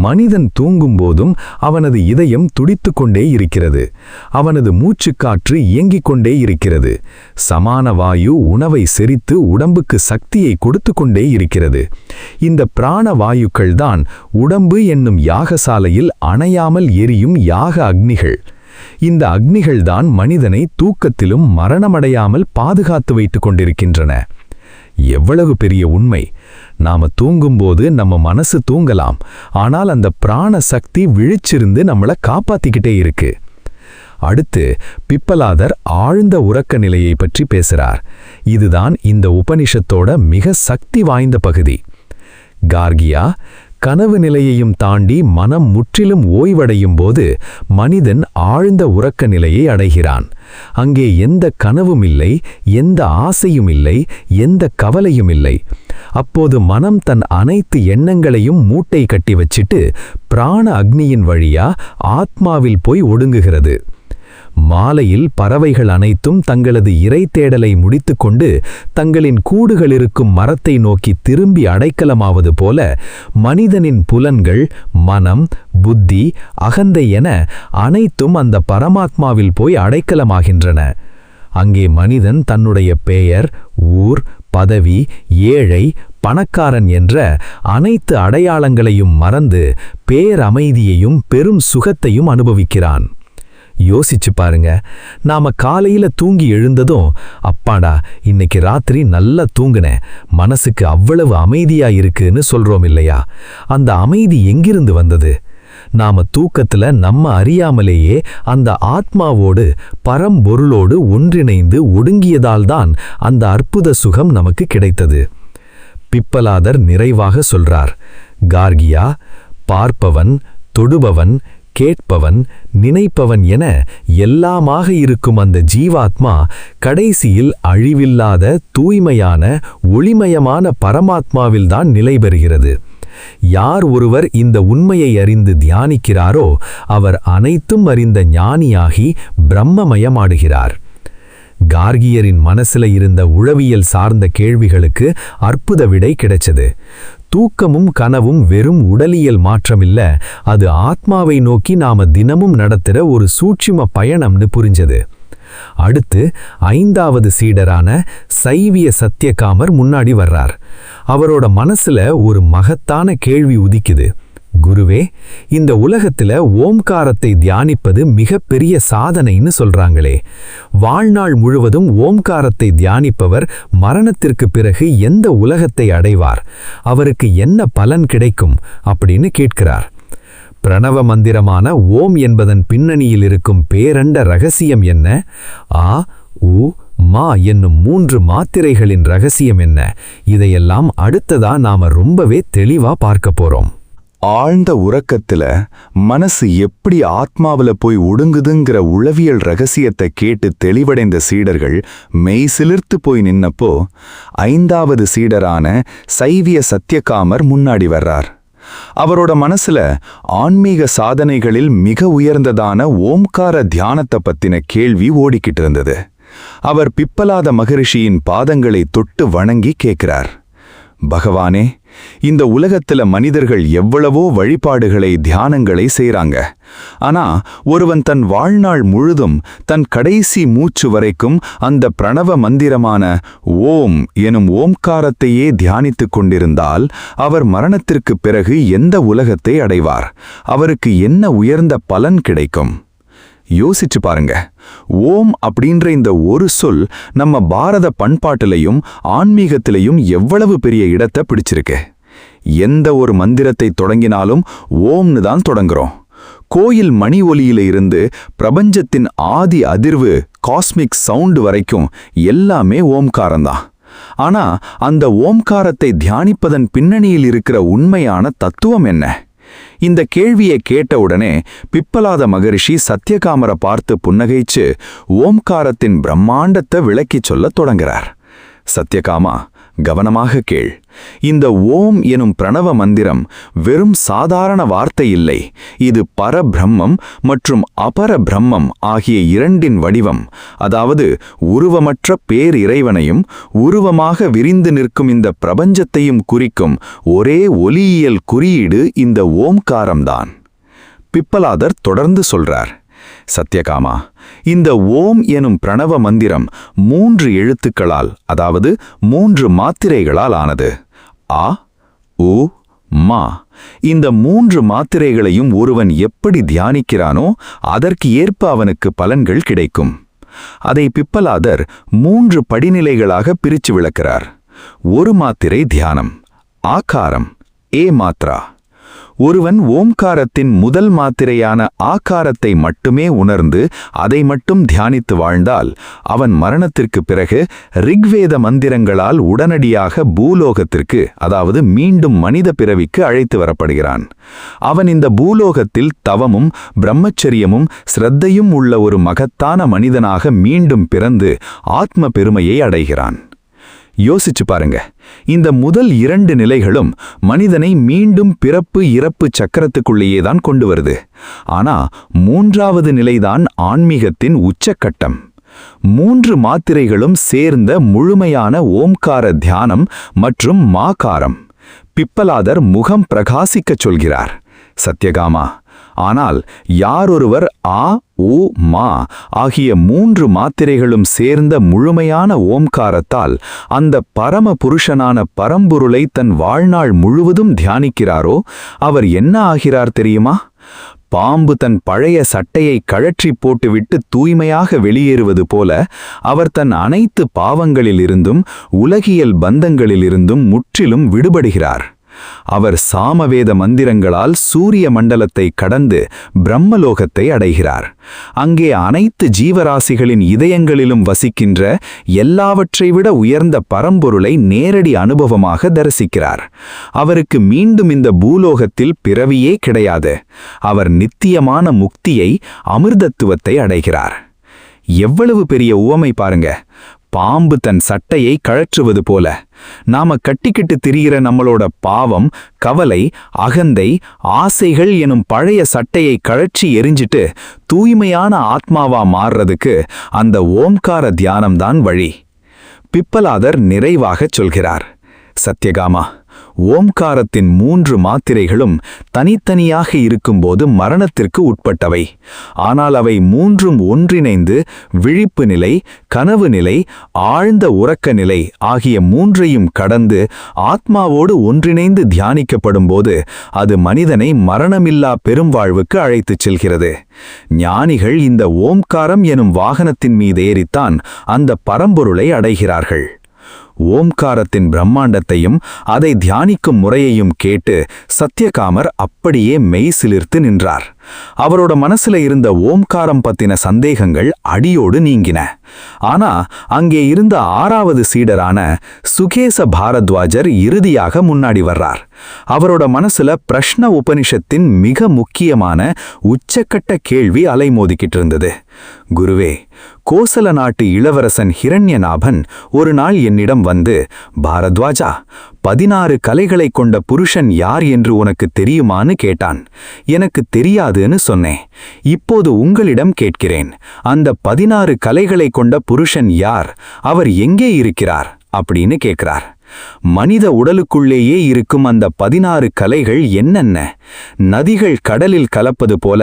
Speaker 2: மனிதன் தூங்கும்போதும் அவனது இதயம் துடித்து கொண்டே இருக்கிறது. அவனது மூச்சுக்காற்று இயங்கிக் கொண்டே இருக்கிறது. சமான வாயு உணவை செரித்து உடம்புக்கு சக்தியை கொடுத்து கொண்டே இருக்கிறது. இந்த பிராண வாயுக்கள் தான் உடம்பு என்னும் யாகசாலையில் அணையாமல் எரியும் யாக அக்னிகள். இந்த அக்னிகள்தான் மனிதனை தூக்கத்திலும் மரணமடையாமல் பாதுகாத்து வைத்துக் கொண்டிருக்கின்றன. எவ்வளவு பெரிய உண்மை! நாம தூங்கும்போது நம்ம மனசு தூங்கலாம், ஆனால் அந்த பிராண சக்தி விழிச்சிருந்து நம்மளை காப்பாத்திக்கிட்டே இருக்கு. அடுத்து பிப்பலாதர் ஆழ்ந்த உறக்க நிலையை பற்றி பேசுறார். இதுதான் இந்த உபனிஷத்தோட மிக சக்தி வாய்ந்த பகுதி. கார்கியா, கனவு நிலையையும் தாண்டி மனம் முற்றிலும் ஓய்வடையும் போது மனிதன் ஆழ்ந்த உறக்க நிலையை அடைகிறான். அங்கே எந்த கனவும் இல்லை, எந்த ஆசையும் இல்லை, எந்த கவலையும் இல்லை. அப்போது மனம் தன் அனைத்து எண்ணங்களையும் மூட்டை கட்டி வச்சிட்டு பிராண அக்னியின் வழியா ஆத்மாவில் போய் ஒடுங்குகிறது. மாலையில் பறவைகள் அனைத்தும் தங்களது இரை தேடலை முடித்துக்கொண்டு தங்களின் கூடுகள் இருக்கும் மரத்தை நோக்கி திரும்பி அடைக்கலமாவது போல மனிதனின் புலன்கள், மனம், புத்தி, அகந்தை என அனைத்தும் அந்த பரமாத்மாவில் போய் அடைக்கலமாகின்றன. அங்கே மனிதன் தன்னுடைய பெயர், ஊர், பதவி, ஏழை, பணக்காரன் என்ற அனைத்து அடையாளங்களையும் மறந்து பேரமைதியையும் பெரும் சுகத்தையும் அனுபவிக்கிறான். யோசிச்சு பாருங்க, நாம காலையில தூங்கி எழுந்ததும் அப்பாடா இன்னைக்கு ராத்திரி நல்லா தூங்குனேன், மனசுக்கு அவ்வளவு அமைதியா இருக்குன்னு சொல்றோம் இல்லையா? அந்த அமைதி எங்கிருந்து வந்தது? நாம தூக்கத்துல நம்ம அறியாமலேயே அந்த ஆத்மாவோடு பரம்பொருளோடு ஒன்றிணைந்து ஒடுங்கியதால்தான் அந்த அற்புத சுகம் நமக்கு கிடைத்தது. பிப்பலாதர் நிறைவாக சொல்றார், கார்கியா, பார்ப்பவன், தொடுபவன், கேட்பவன், நினைப்பவன் என எல்லாமாக இருக்கும் அந்த ஜீவாத்மா கடைசியில் அழிவில்லாத தூய்மையான ஒளிமயமான பரமாத்மாவில்தான் நிலை பெறுகிறது. யார் ஒருவர் இந்த உண்மையை அறிந்து தியானிக்கிறாரோ அவர் அனைத்தும் அறிந்த ஞானியாகி பிரம்மமயமாடுகிறார். கார்கியரின் மனசுல இருந்த உளவியல் சார்ந்த கேள்விகளுக்கு அற்புத விடை கிடைச்சது. தூக்கமும் கனவும் வெறும் உடலியல் மாற்றமில்ல, அது ஆத்மாவை நோக்கி நாம தினமும் நடத்துற ஒரு சூட்சும பயணம்னு புரிஞ்சது. அடுத்து 5வது சீடரான சைவிய சத்தியகாமர் முன்னாடி வர்றார். அவரோட மனசுல ஒரு மகத்தான கேள்வி உதிக்குது. குருவே, இந்த உலகத்துல ஓம்காரத்தை தியானிப்பது மிகப்பெரிய சாதனைன்னு சொல்றாங்களே, வாழ்நாள் முழுவதும் ஓம்காரத்தை தியானிப்பவர் மரணத்திற்கு பிறகு எந்த உலகத்தை அடைவார், அவருக்கு என்ன பலன் கிடைக்கும் அப்படின்னு கேட்கிறார். பிரணவ மந்திரமான ஓம் என்பதன் பின்னணியில் இருக்கும் பேரண்ட ரகசியம் என்ன? ஆ, உ, மா என்னும் 3 மாத்திரைகளின் ரகசியம் என்ன? இதையெல்லாம் அடுத்ததா நாம ரொம்பவே தெளிவா பார்க்க போறோம்.
Speaker 1: ஆழ்ந்த உறக்கத்துல மனசு எப்படி ஆத்மாவில போய் ஒடுங்குதுங்கிற உளவியல் ரகசியத்தை கேட்டு தெளிவடைந்த சீடர்கள் மெய் சிலிர்த்து போய் நின்னப்போ 5வது சீடரான சைவிய சத்தியகாமர் முன்னாடி வர்றார். அவரோட மனசுல ஆன்மீக சாதனைகளில் மிக உயர்ந்ததான ஓம்கார தியானத்தை பத்தின கேள்வி ஓடிக்கிட்டு இருந்தது. அவர் பிப்பலாத மகரிஷியின் பாதங்களை தொட்டு வணங்கி கேட்கிறார், பகவானே, இந்த உலகத்துல மனிதர்கள் எவ்வளவோ வழிபாடுகளை தியானங்களை செய்றாங்க. ஆனா ஒருவன் தன் வாழ்நாள் முழுதும் தன் கடைசி மூச்சு வரைக்கும் அந்த பிரணவ மந்திரமான ஓம் எனும் ஓம்காரத்தையே தியானித்துக் கொண்டிருந்தால் அவர் மரணத்திற்கு பிறகு எந்த உலகத்தை அடைவார்? அவருக்கு என்ன உயர்ந்த பலன் கிடைக்கும்? யோசிச்சு பாருங்க. ஓம் அப்படின்ற இந்த ஒரு சொல் நம்ம பாரத பண்பாட்டிலையும் ஆன்மீகத்திலையும் எவ்வளவு பெரிய இடத்தை பிடிச்சிருக்கு. எந்த ஒரு மந்திரத்தை தொடங்கினாலும் ஓம்னு தான் தொடங்குறோம். கோயில் மணி ஒலியில இருந்து பிரபஞ்சத்தின் ஆதி அதிர்வு காஸ்மிக் சவுண்ட் வரைக்கும் எல்லாமே ஓம்காரம்தான். ஆனா அந்த ஓம்காரத்தை தியானிப்பதன் பின்னணியில் இருக்கிற உண்மையான தத்துவம் என்ன? இந்த கேள்வியை கேட்டவுடனே பிப்பலாத மகரிஷி சத்தியகாமரை பார்த்து புன்னகைச்சு ஓம்காரத்தின் பிரம்மாண்டத்தை விளக்கிச் சொல்லத் தொடங்குறார். சத்தியகாமா, கவனமாக கேள். இந்த ஓம் எனும் பிரணவ மந்திரம் வெறும் சாதாரண வார்த்தை இல்லை. இது பரபிரம்மம் மற்றும் அபர பிரம்மம் ஆகிய இரண்டின் வடிவம். அதாவது உருவமற்ற பேரிறைவனையும் உருவமாக விரிந்து நிற்கும் இந்த பிரபஞ்சத்தையும் குறிக்கும் ஒரே ஒலியியல் குறியீடு இந்த ஓம்காரம்தான். பிப்பலாதர் தொடர்ந்து சொல்றார், சத்தியகாமா, இந்த ஓம் எனும் பிரணவ மந்திரம் 3 எழுத்துக்களால், அதாவது 3 மாத்திரைகளால் ஆனது. ஆ, உ, மா. இந்த 3 மாத்திரைகளையும் ஒருவன் எப்படி தியானிக்கிறானோ அதற்கு ஏற்ப அவனுக்கு பலன்கள் கிடைக்கும். அதை பிப்பலாதர் 3 படிநிலைகளாக பிரித்து விளக்கிறார். ஒரு மாத்திரை தியானம், ஆகாரம், ஏ மாத்ரா. ஒருவன் ஓம்காரத்தின் முதல் மாத்திரையான ஆகாரத்தை மட்டுமே உணர்ந்து அதை மட்டும் தியானித்து வாழ்ந்தால் அவன் மரணத்திற்கு பிறகு ரிக்வேத மந்திரங்களால் உடனடியாக பூலோகத்திற்கு, அதாவது மீண்டும் மனித பிறவிக்கு அழைத்து வரப்படுகிறான். அவன் இந்த பூலோகத்தில் தவமும் பிரம்மச்சரியமும் ஸ்ரத்தையும் உள்ள ஒரு மகத்தான மனிதனாக மீண்டும் பிறந்து ஆத்ம பெருமையை அடைகிறான். யோசிச்சு பாருங்க. இந்த முதல் 2 நிலைகளும் மனிதனை மீண்டும் பிறப்பு இறப்பு சக்கரத்துக்குள்ளேயேதான் கொண்டு வருது. ஆனா 3வது நிலைதான் ஆன்மீகத்தின் உச்சக்கட்டம். 3 மாத்திரைகளும் சேர்ந்த முழுமையான ஓம்கார தியானம் மற்றும் மாகாரம். பிப்பலாதர் முகம் பிரகாசிக்கச் சொல்கிறார், சத்தியகாமா,
Speaker 2: ஆனால் யாரொருவர் ஆ உ மா ஆகிய 3 மாத்திரைகளும் சேர்ந்த முழுமையான ஓம்காரத்தால் அந்த பரம புருஷனான பரம்பொருளை தன் வாழ்நாள் முழுவதும் தியானிக்கிறாரோ அவர் என்ன ஆகிறார் தெரியுமா? பாம்பு தன் பழைய சட்டையை கழற்றி போட்டுவிட்டு தூய்மையாக வெளியேறுவது போல அவர் தன் அனைத்து பாவங்களிலிருந்தும் உலகியல் பந்தங்களிலிருந்தும் முற்றிலும் விடுபடுகிறார். அவர் சாமவேத மந்திரங்களால் சூரிய மண்டலத்தை கடந்து பிரம்மலோகத்தை அடைகிறார். அங்கே அனைத்து ஜீவராசிகளின் இதயங்களிலும் வசிக்கின்ற எல்லாவற்றை விட உயர்ந்த பரம்பொருளை நேரடி அனுபவமாக தரிசிக்கிறார். அவருக்கு மீண்டும் இந்த பூலோகத்தில் பிறவியே கிடையாது. அவர் நித்தியமான முக்தியை, அமிர்தத்துவத்தை அடைகிறார். எவ்வளவு பெரிய உவமை பாருங்க! பாம்பு தன் சட்டையை கழற்றுவது போல நாம கட்டிக்கிட்டு திரிகிற நம்மளோட பாவம், கவலை, அகந்தை, ஆசைகள் எனும் பழைய சட்டையை கழற்றி எரிஞ்சிட்டு தூய்மையான ஆத்மாவா மாறுறதுக்கு அந்த ஓம்கார தியானம்தான் வழி. பிப்பலாதர் நிறைவாகச் சொல்கிறார், சத்யகாமா, ஓம்காரத்தின் 3 மாத்திரைகளும் தனித்தனியாக இருக்கும்போது மரணத்திற்கு உட்பட்டவை. ஆனால் அவை 3ம் ஒன்றிணைந்து விழிப்பு நிலை, கனவு நிலை, ஆழ்ந்த உறக்க நிலை ஆகிய 3ஐயும் கடந்து ஆத்மாவோடு ஒன்றிணைந்து தியானிக்கப்படும்போது அது மனிதனை மரணமில்லா பெரும்வாழ்வுக்கு அழைத்துச் செல்கிறது. ஞானிகள் இந்த ஓம்காரம் எனும் வாகனத்தின் மீதேறித்தான் அந்த பரம்பொருளை அடைகிறார்கள். ஓம்காரத்தின் பிரம்மாண்டத்தையும் அதை தியானிக்கும் முறையையும் கேட்டு சத்யகாமர் அப்படியே மெய்சிலிர்த்து நின்றார். அவரோட மனசுல இருந்த ஓம்காரம் பத்தின சந்தேகங்கள் அடியோடு நீங்கின. ஆனா அங்கே இருந்த 6வது சீடரான சுகேச பாரத்வாஜர் இறுதியாக முன்னாடி வர்றார். அவரோட மனசுல பிரஷ்ன உபனிஷத்தின் மிக முக்கியமான உச்சக்கட்ட கேள்வி அலைமோதிக்கிட்டு இருந்தது. குருவே, கோசல நாட்டு இளவரசன் ஹிரண்யநாபன் ஒரு நாள் என்னிடம் வந்து, பாரத்வாஜா, 16 கலைகளை கொண்ட புருஷன் யார் என்று உனக்கு தெரியுமான்னு கேட்டான். எனக்கு தெரியாதுன்னு சொன்னேன். இப்போது உங்களிடம் கேட்கிறேன், அந்த 16 கலைகளை கொண்ட புருஷன் யார்? அவர் எங்கே இருக்கிறார் அப்படின்னு கேட்கிறார். மனித உடலுக்குள்ளேயே இருக்கும் அந்த 16 கலைகள் என்னென்ன? நதிகள் கடலில் கலப்பது போல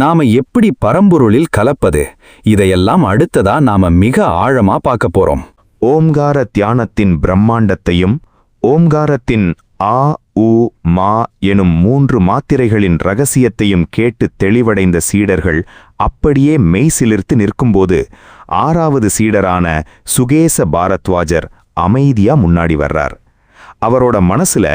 Speaker 2: நாம எப்படி பரம்பொருளில் கலப்பது? இதையெல்லாம் அடுத்ததா நாம மிக ஆழமா பார்க்க போறோம்.
Speaker 1: ஓம்கார தியானத்தின் பிரம்மாண்டத்தையும் ஓம்காரத்தின் ஆ உ மா எனும் 3 மாத்திரைகளின் ரகசியத்தையும் கேட்டு தெளிவடைந்த சீடர்கள் அப்படியே மெய்சிலிர்த்து நிற்கும்போது 6வது சீடரான சுகேச பாரத்வாஜர் அமைதியா முன்னாடி வர்றார். அவரோட மனசுல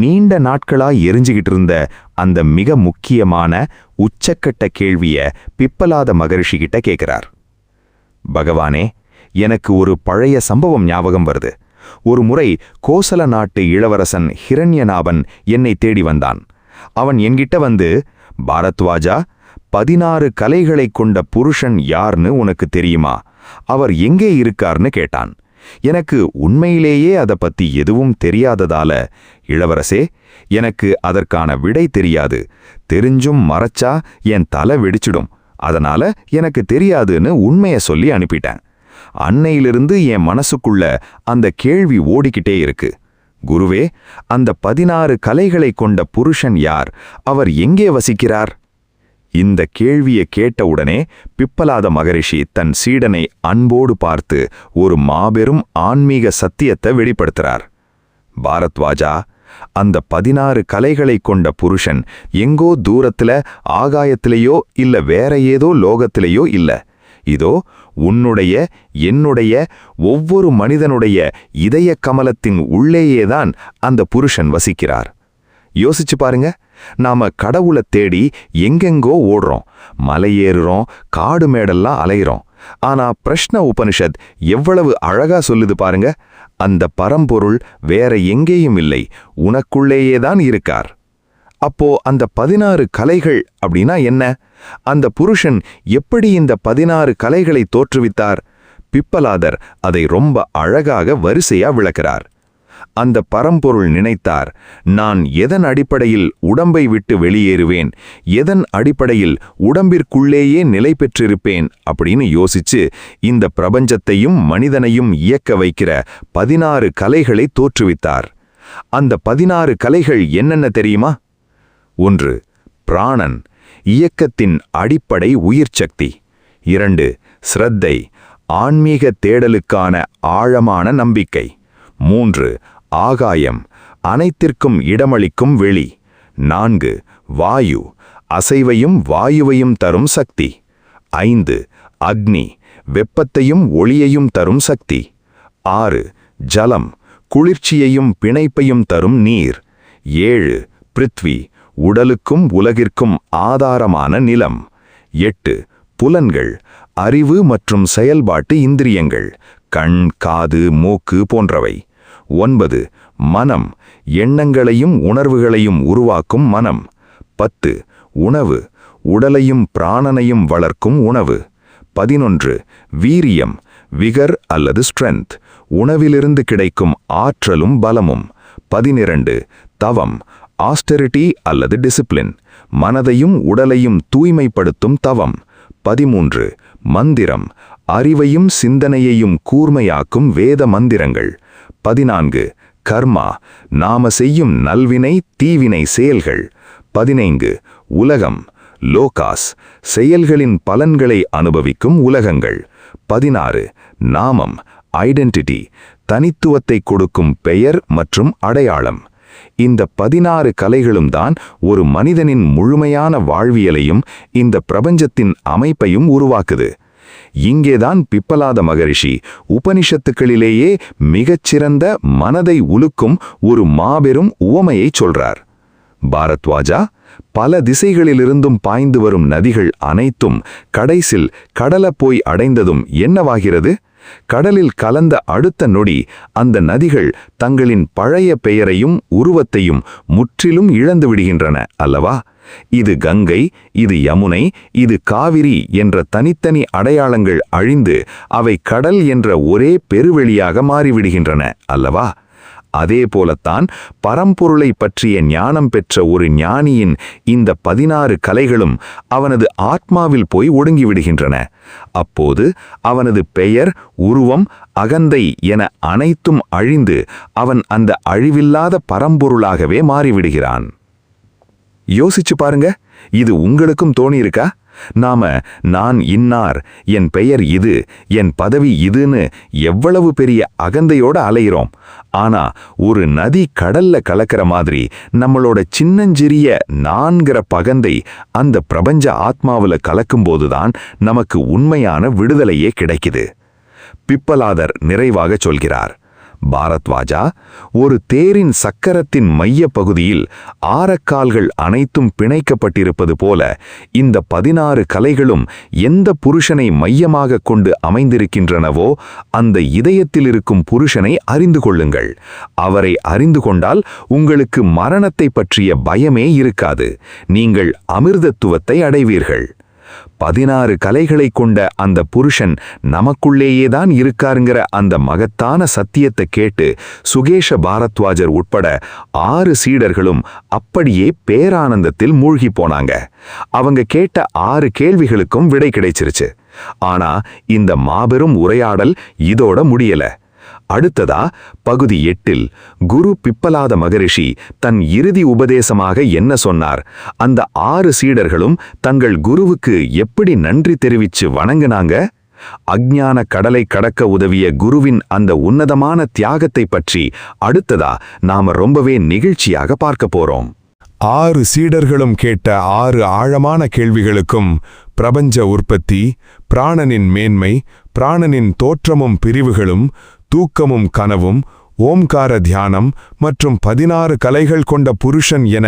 Speaker 1: நீண்ட நாட்களா எரிஞ்சுகிட்டு இருந்த அந்த மிக முக்கியமான உச்சக்கட்ட கேள்விய பிப்பலாத மகரிஷி கிட்ட கேட்கிறார். பகவானே, எனக்கு ஒரு பழைய சம்பவம் ஞாபகம் வருது. ஒரு முறை கோசல நாட்டு இளவரசன் ஹிரண்யநாபன் என்னை தேடி வந்தான். அவன் என்கிட்ட வந்து, பாரத்வாஜா, 16 கலைகளைக் கொண்ட புருஷன் யார்னு உனக்கு தெரியுமா? அவர் எங்கே இருக்கார்னு கேட்டான். எனக்கு உண்மையிலேயே அதை பத்தி எதுவும் தெரியாததால, இளவரசே, எனக்கு அதற்கான விடை தெரியாது, தெரிஞ்சும் மறைச்சா என் தலை வெடிச்சிடும், அதனால எனக்கு தெரியாதுன்னு உண்மையை சொல்லி அனுப்பிட்டேன். அன்னையிலிருந்து என் மனசுக்குள்ள அந்த கேள்வி ஓடிக்கிட்டே இருக்கு. குருவே, அந்த 16 கலைகளை கொண்ட புருஷன் யார்? அவர் எங்கே வசிக்கிறார்? இந்த கேள்வியை கேட்டவுடனே பிப்பலாத மகரிஷி தன் சீடனை அன்போடு பார்த்து ஒரு மாபெரும் ஆன்மீக சத்தியத்தை வெளிப்படுத்துறார். பாரத்வாஜா, அந்த 16 கலைகளை கொண்ட புருஷன் எங்கோ தூரத்துல ஆகாயத்திலேயோ இல்ல வேற ஏதோ லோகத்திலேயோ இல்ல. இதோ உன்னுடைய, என்னுடைய, ஒவ்வொரு மனிதனுடைய இதய கமலத்தின் உள்ளேயேதான் அந்த புருஷன் வசிக்கிறார். யோசிச்சு பாருங்க, நாம கடவுளை தேடி எங்கெங்கோ ஓடுறோம், மலையேறுறோம், காடு மேடெல்லாம் அலையிறோம். ஆனா பிரஷ்ன உபனிஷத் எவ்வளவு அழகா சொல்லுது பாருங்க, அந்த பரம்பொருள் வேற எங்கேயும் இல்லை, உனக்குள்ளேயேதான் இருக்கார். அப்போ அந்த 16 கலைகள் அப்படின்னா என்ன? அந்த புருஷன் எப்படி இந்த 16 கலைகளை தோற்றுவித்தார்? பிப்பலாதர் அதை ரொம்ப அழகாக வரிசையா விளக்கிறார். அந்த பரம்பொருள் நினைத்தார், நான் எதன் அடிப்படையில் உடம்பை விட்டு வெளியேறுவேன், எதன் அடிப்படையில் உடம்பிற்குள்ளேயே நிலை பெற்றிருப்பேன் அப்படின்னு யோசிச்சு இந்த பிரபஞ்சத்தையும் மனிதனையும் இயக்க வைக்கிற 16 கலைகளை தோற்றுவித்தார். அந்த 16 கலைகள் என்னென்ன தெரியுமா? 1. பிராணன். இயக்கத்தின் அடிப்படை உயிர்ச்சக்தி. 2. ஸ்ரத்தை, ஆன்மீக தேடலுக்கான ஆழமான நம்பிக்கை. 3. ஆகாயம், அனைத்திற்கும் இடமளிக்கும் வெளி. 4. வாயு, அசைவையும் வாயுவையும் தரும் சக்தி. 5. அக்னி, வெப்பத்தையும் ஒளியையும் தரும் சக்தி. 6. ஜலம், குளிர்ச்சியையும் பிணைப்பையும் தரும் நீர். 7. பிருத்வி, உடலுக்கும் உலகிற்கும் ஆதாரமான நிலம். 8. புலன்கள், அறிவு மற்றும் செயல்பாட்டு இந்திரியங்கள், கண், காது, மூக்கு போன்றவை. 9. மனம், எண்ணங்களையும் உணர்வுகளையும் உருவாக்கும் மனம். 10. உணவு, உடலையும் பிராணனையும் வளர்க்கும் உணவு. 11. வீரியம், விகர் அல்லது ஸ்ட்ரென்த், உணவிலிருந்து கிடைக்கும் ஆற்றலும் பலமும். 12. தவம், ஆஸ்டெரிட்டி அல்லது டிசிப்ளின், மனதையும் உடலையும் தூய்மைப்படுத்தும் தவம். 13. மந்திரம், அறிவையும் சிந்தனையையும் கூர்மையாக்கும் வேத மந்திரங்கள். 14. கர்மா, நாம செய்யும் நல்வினை தீவினை செயல்கள். 15. உலகம், லோகாஸ், செயல்களின் பலன்களை அனுபவிக்கும் உலகங்கள். 16. நாமம், ஐடென்டிட்டி, தனித்துவத்தை கொடுக்கும் பெயர் மற்றும் அடையாளம். இந்த 16 கலைகளும் தான் ஒரு மனிதனின் முழுமையான வாழ்வியலையும் இந்த பிரபஞ்சத்தின் அமைப்பையும் உருவாக்குது. இங்கேதான் பிப்பலாத மகரிஷி உபனிஷத்துக்களிலேயே மிகச்சிறந்த மனதை உலுக்கும் ஒரு மாபெரும் உவமையைச் சொல்றார். பாரத்வாஜா, பல திசைகளிலிருந்தும் பாய்ந்து வரும் நதிகள் அனைத்தும் கடைசில் கடல போய் அடைந்ததும் என்னவாகிறது? கடலில் கலந்த அடுத்த நொடி அந்த நதிகள் தங்களின் பழைய பெயரையும் உருவத்தையும் முற்றிலும் இழந்து விடுகின்றன அல்லவா? இது கங்கை, இது யமுனை, இது காவிரி என்ற தனித்தனி அடையாளங்கள் அழிந்து அவை கடல் என்ற ஒரே பெருவெளியாக மாறிவிடுகின்றன அல்லவா? அதே போலத்தான் பரம்பொருளை பற்றிய ஞானம் பெற்ற ஒரு ஞானியின் இந்த 16 கலைகளும் அவனது ஆத்மாவில் போய் ஒடுங்கிவிடுகின்றன. அப்போது அவனது பெயர், உருவம், அகந்தை என அனைத்தும் அழிந்து அவன் அந்த அழிவில்லாத பரம்பொருளாகவே மாறிவிடுகிறான். யோசிச்சு பாருங்க, இது உங்களுக்கும் தோணியிருக்கா? நான் இன்னார், என் பெயர் இது, என் பதவி இதுன்னு எவ்வளவு பெரிய அகந்தையோட அலையிறோம். ஆனா ஒரு நதி கடல்ல கலக்கிற மாதிரி நம்மளோட சின்னஞ்சிறிய நான்கிற பகந்தை அந்த பிரபஞ்ச ஆத்மாவுல கலக்கும்போதுதான் நமக்கு உண்மையான விடுதலையே கிடைக்குது. பிப்பலாதர் நிறைவாக சொல்கிறார், பாரத்வாஜா, ஒரு தேரின் சக்கரத்தின் மைய பகுதியில் ஆரக்கால்கள் அனைத்தும் பிணைக்கப்பட்டிருப்பது போல இந்த 16 கலைகளும் எந்த புருஷனை மையமாக கொண்டு அமைந்திருக்கின்றனவோ அந்த இதயத்தில் இருக்கும் புருஷனை அறிந்து கொள்ளுங்கள். அவரை அறிந்து கொண்டால் உங்களுக்கு மரணத்தை பற்றிய பயமே இருக்காது. நீங்கள் அமிர்தத்துவத்தை அடைவீர்கள். 16 கலைகளை கொண்ட அந்த புருஷன் நமக்குள்ளேயேதான் இருக்காருங்கிற அந்த மகத்தான சத்தியத்தை கேட்டு சுகேஷ பாரத்வாஜர் உட்பட 6 சீடர்களும் அப்படியே பேரானந்தத்தில் மூழ்கி போனாங்க. அவங்க கேட்ட 6 கேள்விகளுக்கும் விடை கிடைச்சிருச்சு. ஆனா இந்த மாபெரும் உரையாடல் இதோட முடியல. அடுத்ததா பகுதி 8இல் குரு பிப்பலாத மகரிஷி தன் இறுதி உபதேசமாக என்ன சொன்னார், அந்த 6 சீடர்களும் தங்கள் குருவுக்கு எப்படி நன்றி தெரிவிச்சு வணங்குனாங்க, அஞ்ஞான கடலை கடக்க உதவிய குருவின் அந்த உன்னதமான தியாகத்தை பற்றி அடுத்ததா நாம ரொம்பவே நெகிழ்ச்சியாக பார்க்க போறோம்.
Speaker 6: 6 சீடர்களும் கேட்ட 6 ஆழமான கேள்விகளுக்கும் பிரபஞ்ச உற்பத்தி, பிராணனின் மேன்மை, பிராணனின் தோற்றமும் பிரிவுகளும், தூக்கமும் கனவும், ஓம்கார தியானம் மற்றும் 16 கலைகள் கொண்ட புருஷன் என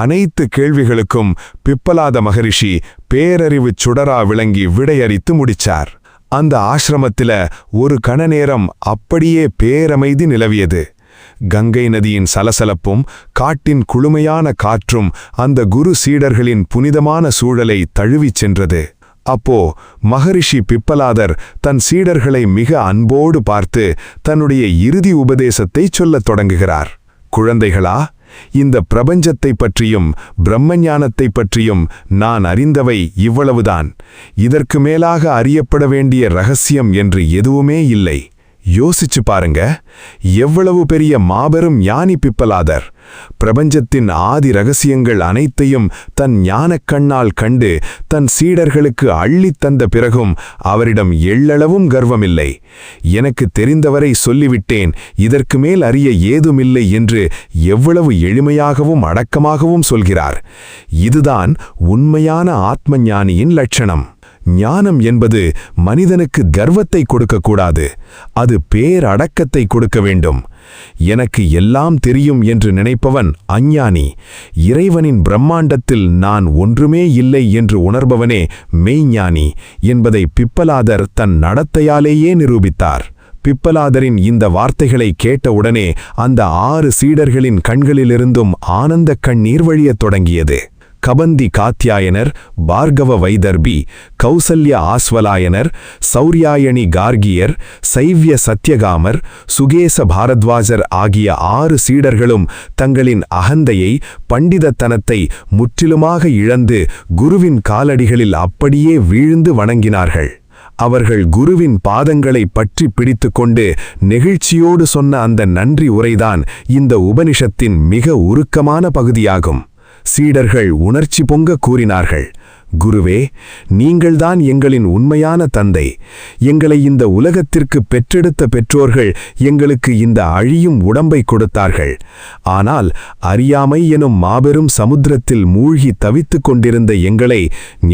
Speaker 6: அனைத்து கேள்விகளுக்கும் பிப்பலாத மகரிஷி பேரறிவுச் சுடரா விளங்கி விடையறித்து முடிச்சார். அந்த ஆசிரமத்தில ஒரு கணநேரம் அப்படியே பேரமைதி நிலவியது. கங்கை நதியின் சலசலப்பும் காட்டின் குளுமையான காற்றும் அந்த குரு சீடர்களின் புனிதமான சூழலை தழுவிச் சென்றது. அப்போ மகரிஷி பிப்பலாதர் தன் சீடர்களை மிக அன்போடு பார்த்து தன்னுடைய இறுதி உபதேசத்தை சொல்லத் தொடங்குகிறார். குழந்தைகளா, இந்த பிரபஞ்சத்தை பற்றியும் பிரம்மஞானத்தை பற்றியும் நான் அறிந்தவை இவ்வளவுதான். இதற்கு மேலாக அறியப்பட வேண்டிய ரகசியம் என்று எதுவுமே இல்லை. யோசிச்சு பாருங்க, எவ்வளவு பெரிய மாபெரும் ஞானி பிப்பலாதர்! பிரபஞ்சத்தின் ஆதி ரகசியங்கள் அனைத்தையும் தன் ஞானக் கண்ணால் கண்டு தன் சீடர்களுக்கு அள்ளித் தந்த பிறகும் அவரிடம் எள்ளளவும் கர்வமில்லை. எனக்கு தெரிந்தவரை சொல்லிவிட்டேன், இதற்கு மேல் அறிய ஏதுமில்லை என்று எவ்வளவு எளிமையாகவும் அடக்கமாகவும் சொல்கிறார். இதுதான் உண்மையான ஆத்ம ஞானியின் லட்சணம். ஞானம் என்பது மனிதனுக்கு கர்வத்தை கொடுக்கக்கூடாது, அது பேரடக்கத்தை கொடுக்க வேண்டும். எனக்கு எல்லாம் தெரியும் என்று நினைப்பவன் அஞ்ஞானி. இறைவனின் பிரம்மாண்டத்தில் நான் ஒன்றுமே இல்லை என்று உணர்பவனே மெய்ஞானி என்பதை பிப்பலாதர் தன் நடத்தையாலேயே நிரூபித்தார். பிப்பலாதரின் இந்த வார்த்தைகளை கேட்டவுடனே அந்த 6 சீடர்களின் கண்களிலிருந்தும் ஆனந்தக் கண்ணீர் வழியத் தொடங்கியது. கபந்தி காத்யாயனர், பார்கவ வைதர்பி, கௌசல்ய ஆஸ்வலாயனர், சௌர்யாயணி கார்கியர், சைவ்ய சத்யகாமர், சுகேச பாரத்வாஜர் ஆகிய 6 சீடர்களும் தங்களின் அகந்தையை, பண்டிதத்தனத்தை முற்றிலுமாக இழந்து குருவின் காலடிகளில் அப்படியே வீழ்ந்து வணங்கினார்கள். அவர்கள் குருவின் பாதங்களை பற்றி பிடித்துக்கொண்டு நெகிழ்ச்சியோடு சொன்ன அந்த நன்றி உரைதான் இந்த உபனிஷத்தின் மிக உருக்கமான பகுதியாகும். சீடர்கள் உணர்ச்சி பொங்க கூறினார்கள், குருவே, நீங்கள்தான் எங்களின் உண்மையான தந்தை. எங்களை இந்த உலகத்திற்கு பெற்றெடுத்த பெற்றோர்கள் எங்களுக்கு இந்த அழியும் உடம்பை கொடுத்தார்கள். ஆனால் அறியாமை எனும் மாபெரும் சமுத்திரத்தில் மூழ்கி தவித்துக் கொண்டிருந்த எங்களை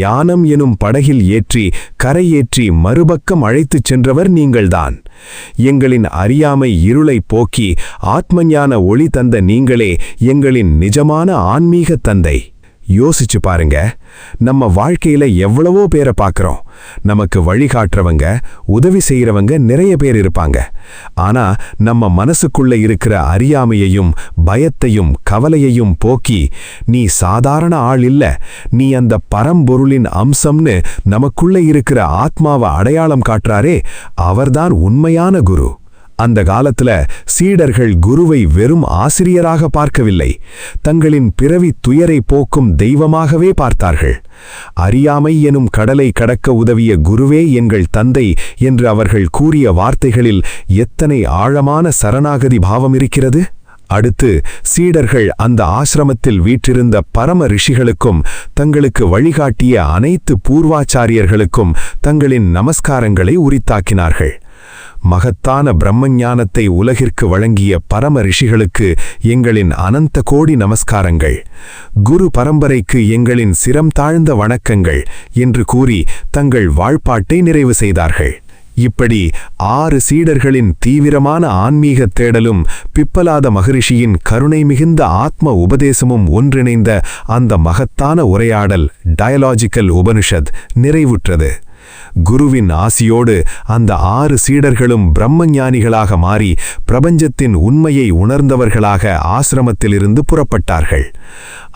Speaker 6: ஞானம் எனும் படகில் ஏற்றி கரையேற்றி மறுபக்கம் அழைத்துச் சென்றவர் நீங்கள்தான். எங்களின் அறியாமை இருளை போக்கி ஆத்மஞான ஒளி தந்த நீங்களே எங்களின் நிஜமான ஆன்மீக தந்தை. யோசிச்சு பாருங்க, நம்ம வாழ்க்கையில எவ்வளவோ பேரை பார்க்கறோம். நமக்கு வழிகாட்டுறவங்க, உதவி செய்யறவங்க நிறைய பேர் இருப்பாங்க. ஆனா நம்ம மனசுக்குள்ள இருக்கிற அறியாமையையும் பயத்தையும் கவலையையும் போக்கி, நீ சாதாரண ஆள் இல்ல, நீ அந்த பரம்பொருளின் அம்சம்னு நமக்குள்ள இருக்கிற ஆத்மாவை அடையாளம் காட்டுறாரே, அவர்தான் உண்மையான குரு. அந்த காலத்துல சீடர்கள் குருவை வெறும் ஆசிரியராக பார்க்கவில்லை, தங்களின் பிறவி துயரை போக்கும் தெய்வமாகவே பார்த்தார்கள். அறியாமை எனும் கடலை கடக்க உதவிய குருவே எங்கள் தந்தை என்று அவர்கள் கூறிய வார்த்தைகளில் எத்தனை ஆழமான சரணாகதி பாவம் இருக்கிறது! அடுத்து சீடர்கள் அந்த ஆசிரமத்தில் வீற்றிருந்த பரம ரிஷிகளுக்கும் தங்களுக்கு வழிகாட்டிய அனைத்து பூர்வாச்சாரியர்களுக்கும் தங்களின் நமஸ்காரங்களை உரித்தாக்கினார்கள். மகத்தான பிரம்மஞானத்தை உலகிற்கு வழங்கிய பரம ரிஷிகளுக்கு எங்களின் அனந்த கோடி நமஸ்காரங்கள், குரு பரம்பரைக்கு எங்களின் சிரம் தாழ்ந்த வணக்கங்கள் என்று கூறி தங்கள் வாழ்பாட்டை நிறைவு செய்தார்கள். இப்படி 6 சீடர்களின் தீவிரமான ஆன்மீக தேடலும் பிப்பலாத மகரிஷியின் கருணை மிகுந்த ஆத்ம உபதேசமும் ஒன்றிணைந்த அந்த மகத்தான உரையாடல் டயலாஜிக்கல் உபனிஷத் நிறைவுற்றது. குருவின் ஆசியோடு அந்த 6 சீடர்களும் பிரம்மஞானிகளாக மாறி பிரபஞ்சத்தின் உண்மையை உணர்ந்தவர்களாக ஆசிரமத்திலிருந்து புறப்பட்டார்கள்.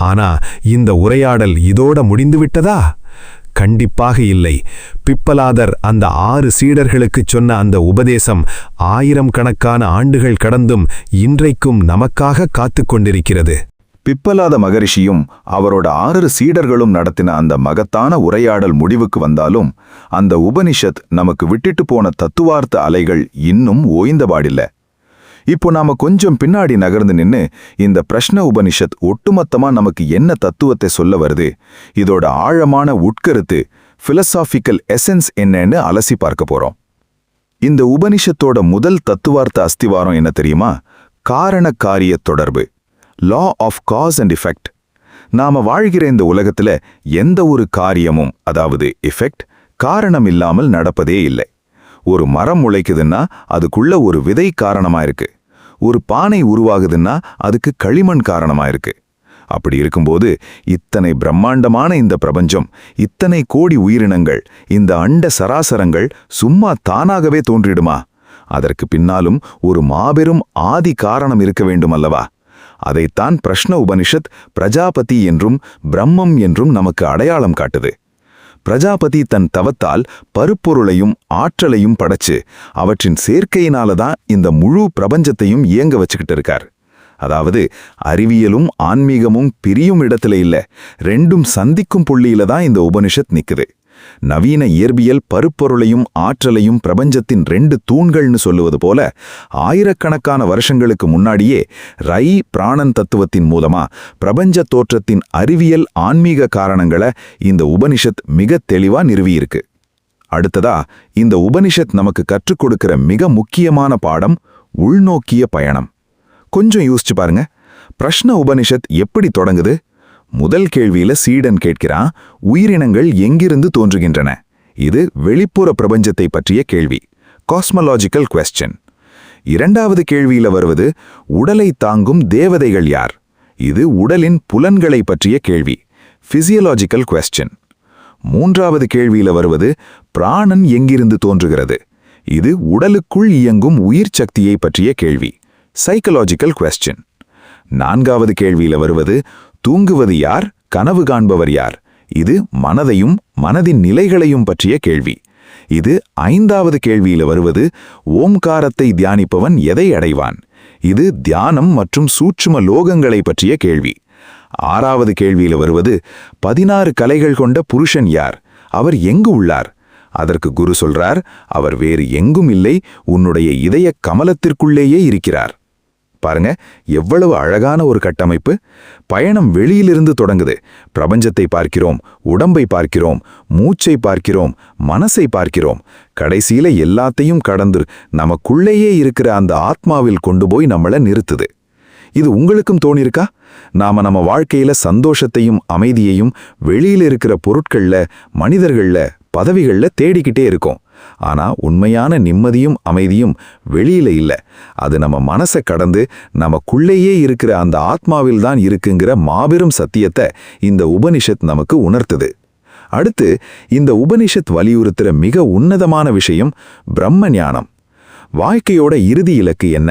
Speaker 6: ஆனா இந்த உரையாடல் இதோட முடிந்துவிட்டதா? கண்டிப்பாக இல்லை. பிப்பலாதர் அந்த 6 சீடர்களுக்குச் சொன்ன அந்த உபதேசம் 1000 கணக்கான ஆண்டுகள் கடந்தும் இன்றைக்கும் நமக்காக காத்துக் கொண்டிருக்கிறது.
Speaker 1: பிப்பலாத மகரிஷியும் அவரோட 6 சீடர்களும் நடத்தின அந்த மகத்தான உரையாடல் முடிவுக்கு வந்தாலும் அந்த உபனிஷத் நமக்கு விட்டுட்டு போன தத்துவார்த்த அலைகள் இன்னும் ஓய்ந்தபாடில்ல. இப்போ நாம கொஞ்சம் பின்னாடி நகர்ந்து நின்னு இந்த பிரஷ்ன உபனிஷத் ஒட்டுமொத்தமா நமக்கு என்ன தத்துவத்தை சொல்ல வருது, இதோட ஆழமான உட்கருத்து பிலசாபிக்கல் எசன்ஸ் என்னன்னு அலசி பார்க்க போறோம். இந்த உபனிஷத்தோட முதல் தத்துவார்த்த அஸ்திவாரம் என்ன தெரியுமா? காரண காரிய தொடர்பு, law of cause and effect. நாம வாழ்கிற இந்த உலகத்துல எந்த ஒரு காரியமும், அதாவது எஃபெக்ட், காரணம் இல்லாமல் நடப்பதே இல்லை. ஒரு மரம் முளைக்குதுன்னா அதுக்குள்ள ஒரு விதை காரணமா இருக்கு. ஒரு பானை உருவாகுதுன்னா அதுக்கு களிமண் காரணமா இருக்கு. அப்படி இருக்கும்போது இத்தனை பிரம்மாண்டமான இந்த பிரபஞ்சம், இத்தனை கோடி உயிரினங்கள், இந்த அண்ட சராசரங்கள் சும்மா தானாகவே தோன்றிடுமா? அதற்கு பின்னாலும் ஒரு மாபெரும் ஆதி காரணம் இருக்க வேண்டும் அல்லவா? அதைத்தான் பிரஷ்ன உபனிஷத் பிரஜாபதி என்றும் பிரம்மம் என்றும் நமக்கு அடையாளம் காட்டுது. பிரஜாபதி தன் தவத்தால் பருப்பொருளையும் ஆற்றலையும் படைச்சு அவற்றின் சேர்க்கையினாலதான் இந்த முழு பிரபஞ்சத்தையும் இயங்க வச்சுக்கிட்டு இருக்கார். அதாவது அறிவியலும் ஆன்மீகமும் பிரியும் இடத்துல இல்ல, ரெண்டும் சந்திக்கும் புள்ளியில தான் இந்த உபனிஷத் நிக்குது. நவீன இயற்பியல் பருப்பொருளையும் ஆற்றலையும் பிரபஞ்சத்தின் 2 தூண்கள்னு சொல்லுவது போல ஆயிரக்கணக்கான வருஷங்களுக்கு முன்னாடியே ரை பிராணன் தத்துவத்தின் மூலமா பிரபஞ்ச தோற்றத்தின் அறிவியல் ஆன்மீக காரணங்களை இந்த உபனிஷத் மிக தெளிவா நிறுவியிருக்கு. அடுத்ததா இந்த உபனிஷத் நமக்கு கற்றுக் கொடுக்கிற மிக முக்கியமான பாடம் உள்நோக்கிய பயணம். கொஞ்சம் யோசிச்சு பாருங்க, பிரஷ்ன உபனிஷத் எப்படி தொடங்குது? முதல் கேள்வியில சீடன் கேட்கிறான், உயிரினங்கள் எங்கிருந்து தோன்றுகின்றன? இது வெளிப்புற பிரபஞ்சத்தை பற்றிய கேள்வி, காஸ்மலாஜிக்கல் கொஸ்டின். இரண்டாவது கேள்வியில வருவது உடலை தாங்கும் தேவதைகள் யார்? இது உடலின் புலன்களை பற்றிய கேள்வி, பிசியலாஜிக்கல் கொஸ்டின். மூன்றாவது கேள்வியில வருவது பிராணன் எங்கிருந்து தோன்றுகிறது? இது உடலுக்குள் இயங்கும் உயிர் சக்தியை பற்றிய கேள்வி, சைக்கலாஜிக்கல் கொஸ்டின். நான்காவது கேள்வியில வருவது தூங்குவது யார், கனவு காண்பவர் யார்? இது மனதையும் மனதின் நிலைகளையும் பற்றிய கேள்வி. இது ஐந்தாவது கேள்வியில வருவது ஓம்காரத்தை தியானிப்பவன் எதை அடைவான்? இது தியானம் மற்றும் சூட்சும லோகங்களை பற்றிய கேள்வி. ஆறாவது கேள்வியில வருவது 16 கலைகள் கொண்ட புருஷன் யார்? அவர் எங்கு உள்ளார்? அதற்கு குரு சொல்றார், அவர் வேறு எங்கும் இல்லை, உன்னுடைய இதய கமலத்திற்குள்ளேயே இருக்கிறார். பாருங்க, எவ்வளவு அழகான ஒரு கட்டமைப்பு. பயணம் வெளியிலிருந்து தொடங்குது. பிரபஞ்சத்தை பார்க்கிறோம், உடம்பை பார்க்கிறோம், மூச்சை பார்க்கிறோம், மனசை பார்க்கிறோம். கடைசியில எல்லாத்தையும் கடந்து நமக்குள்ளேயே இருக்கிற அந்த ஆத்மாவில் கொண்டு போய் நம்மள நிறுத்துது. இது உங்களுக்கும் தோணிருக்கா? நாம நம்ம வாழ்க்கையில சந்தோஷத்தையும் அமைதியையும் வெளியில இருக்கிற பொருட்கள்ல, மனிதர்கள்ல, பதவிகள்ல தேடிக்கிட்டே இருக்கோம். ஆனா உண்மையான நிம்மதியும் அமைதியும் வெளியில இல்ல. அது நம்ம மனசை கடந்து நமக்குள்ளேயே இருக்கிற அந்த ஆத்மாவில் தான் இருக்குங்கிற மாபெரும் சத்தியத்தை இந்த உபனிஷத் நமக்கு உணர்த்துது. அடுத்து இந்த உபனிஷத் வலியுறுத்துற மிக உன்னதமான விஷயம் பிரம்ம ஞானம். வாழ்க்கையோட இறுதி இலக்கு என்ன?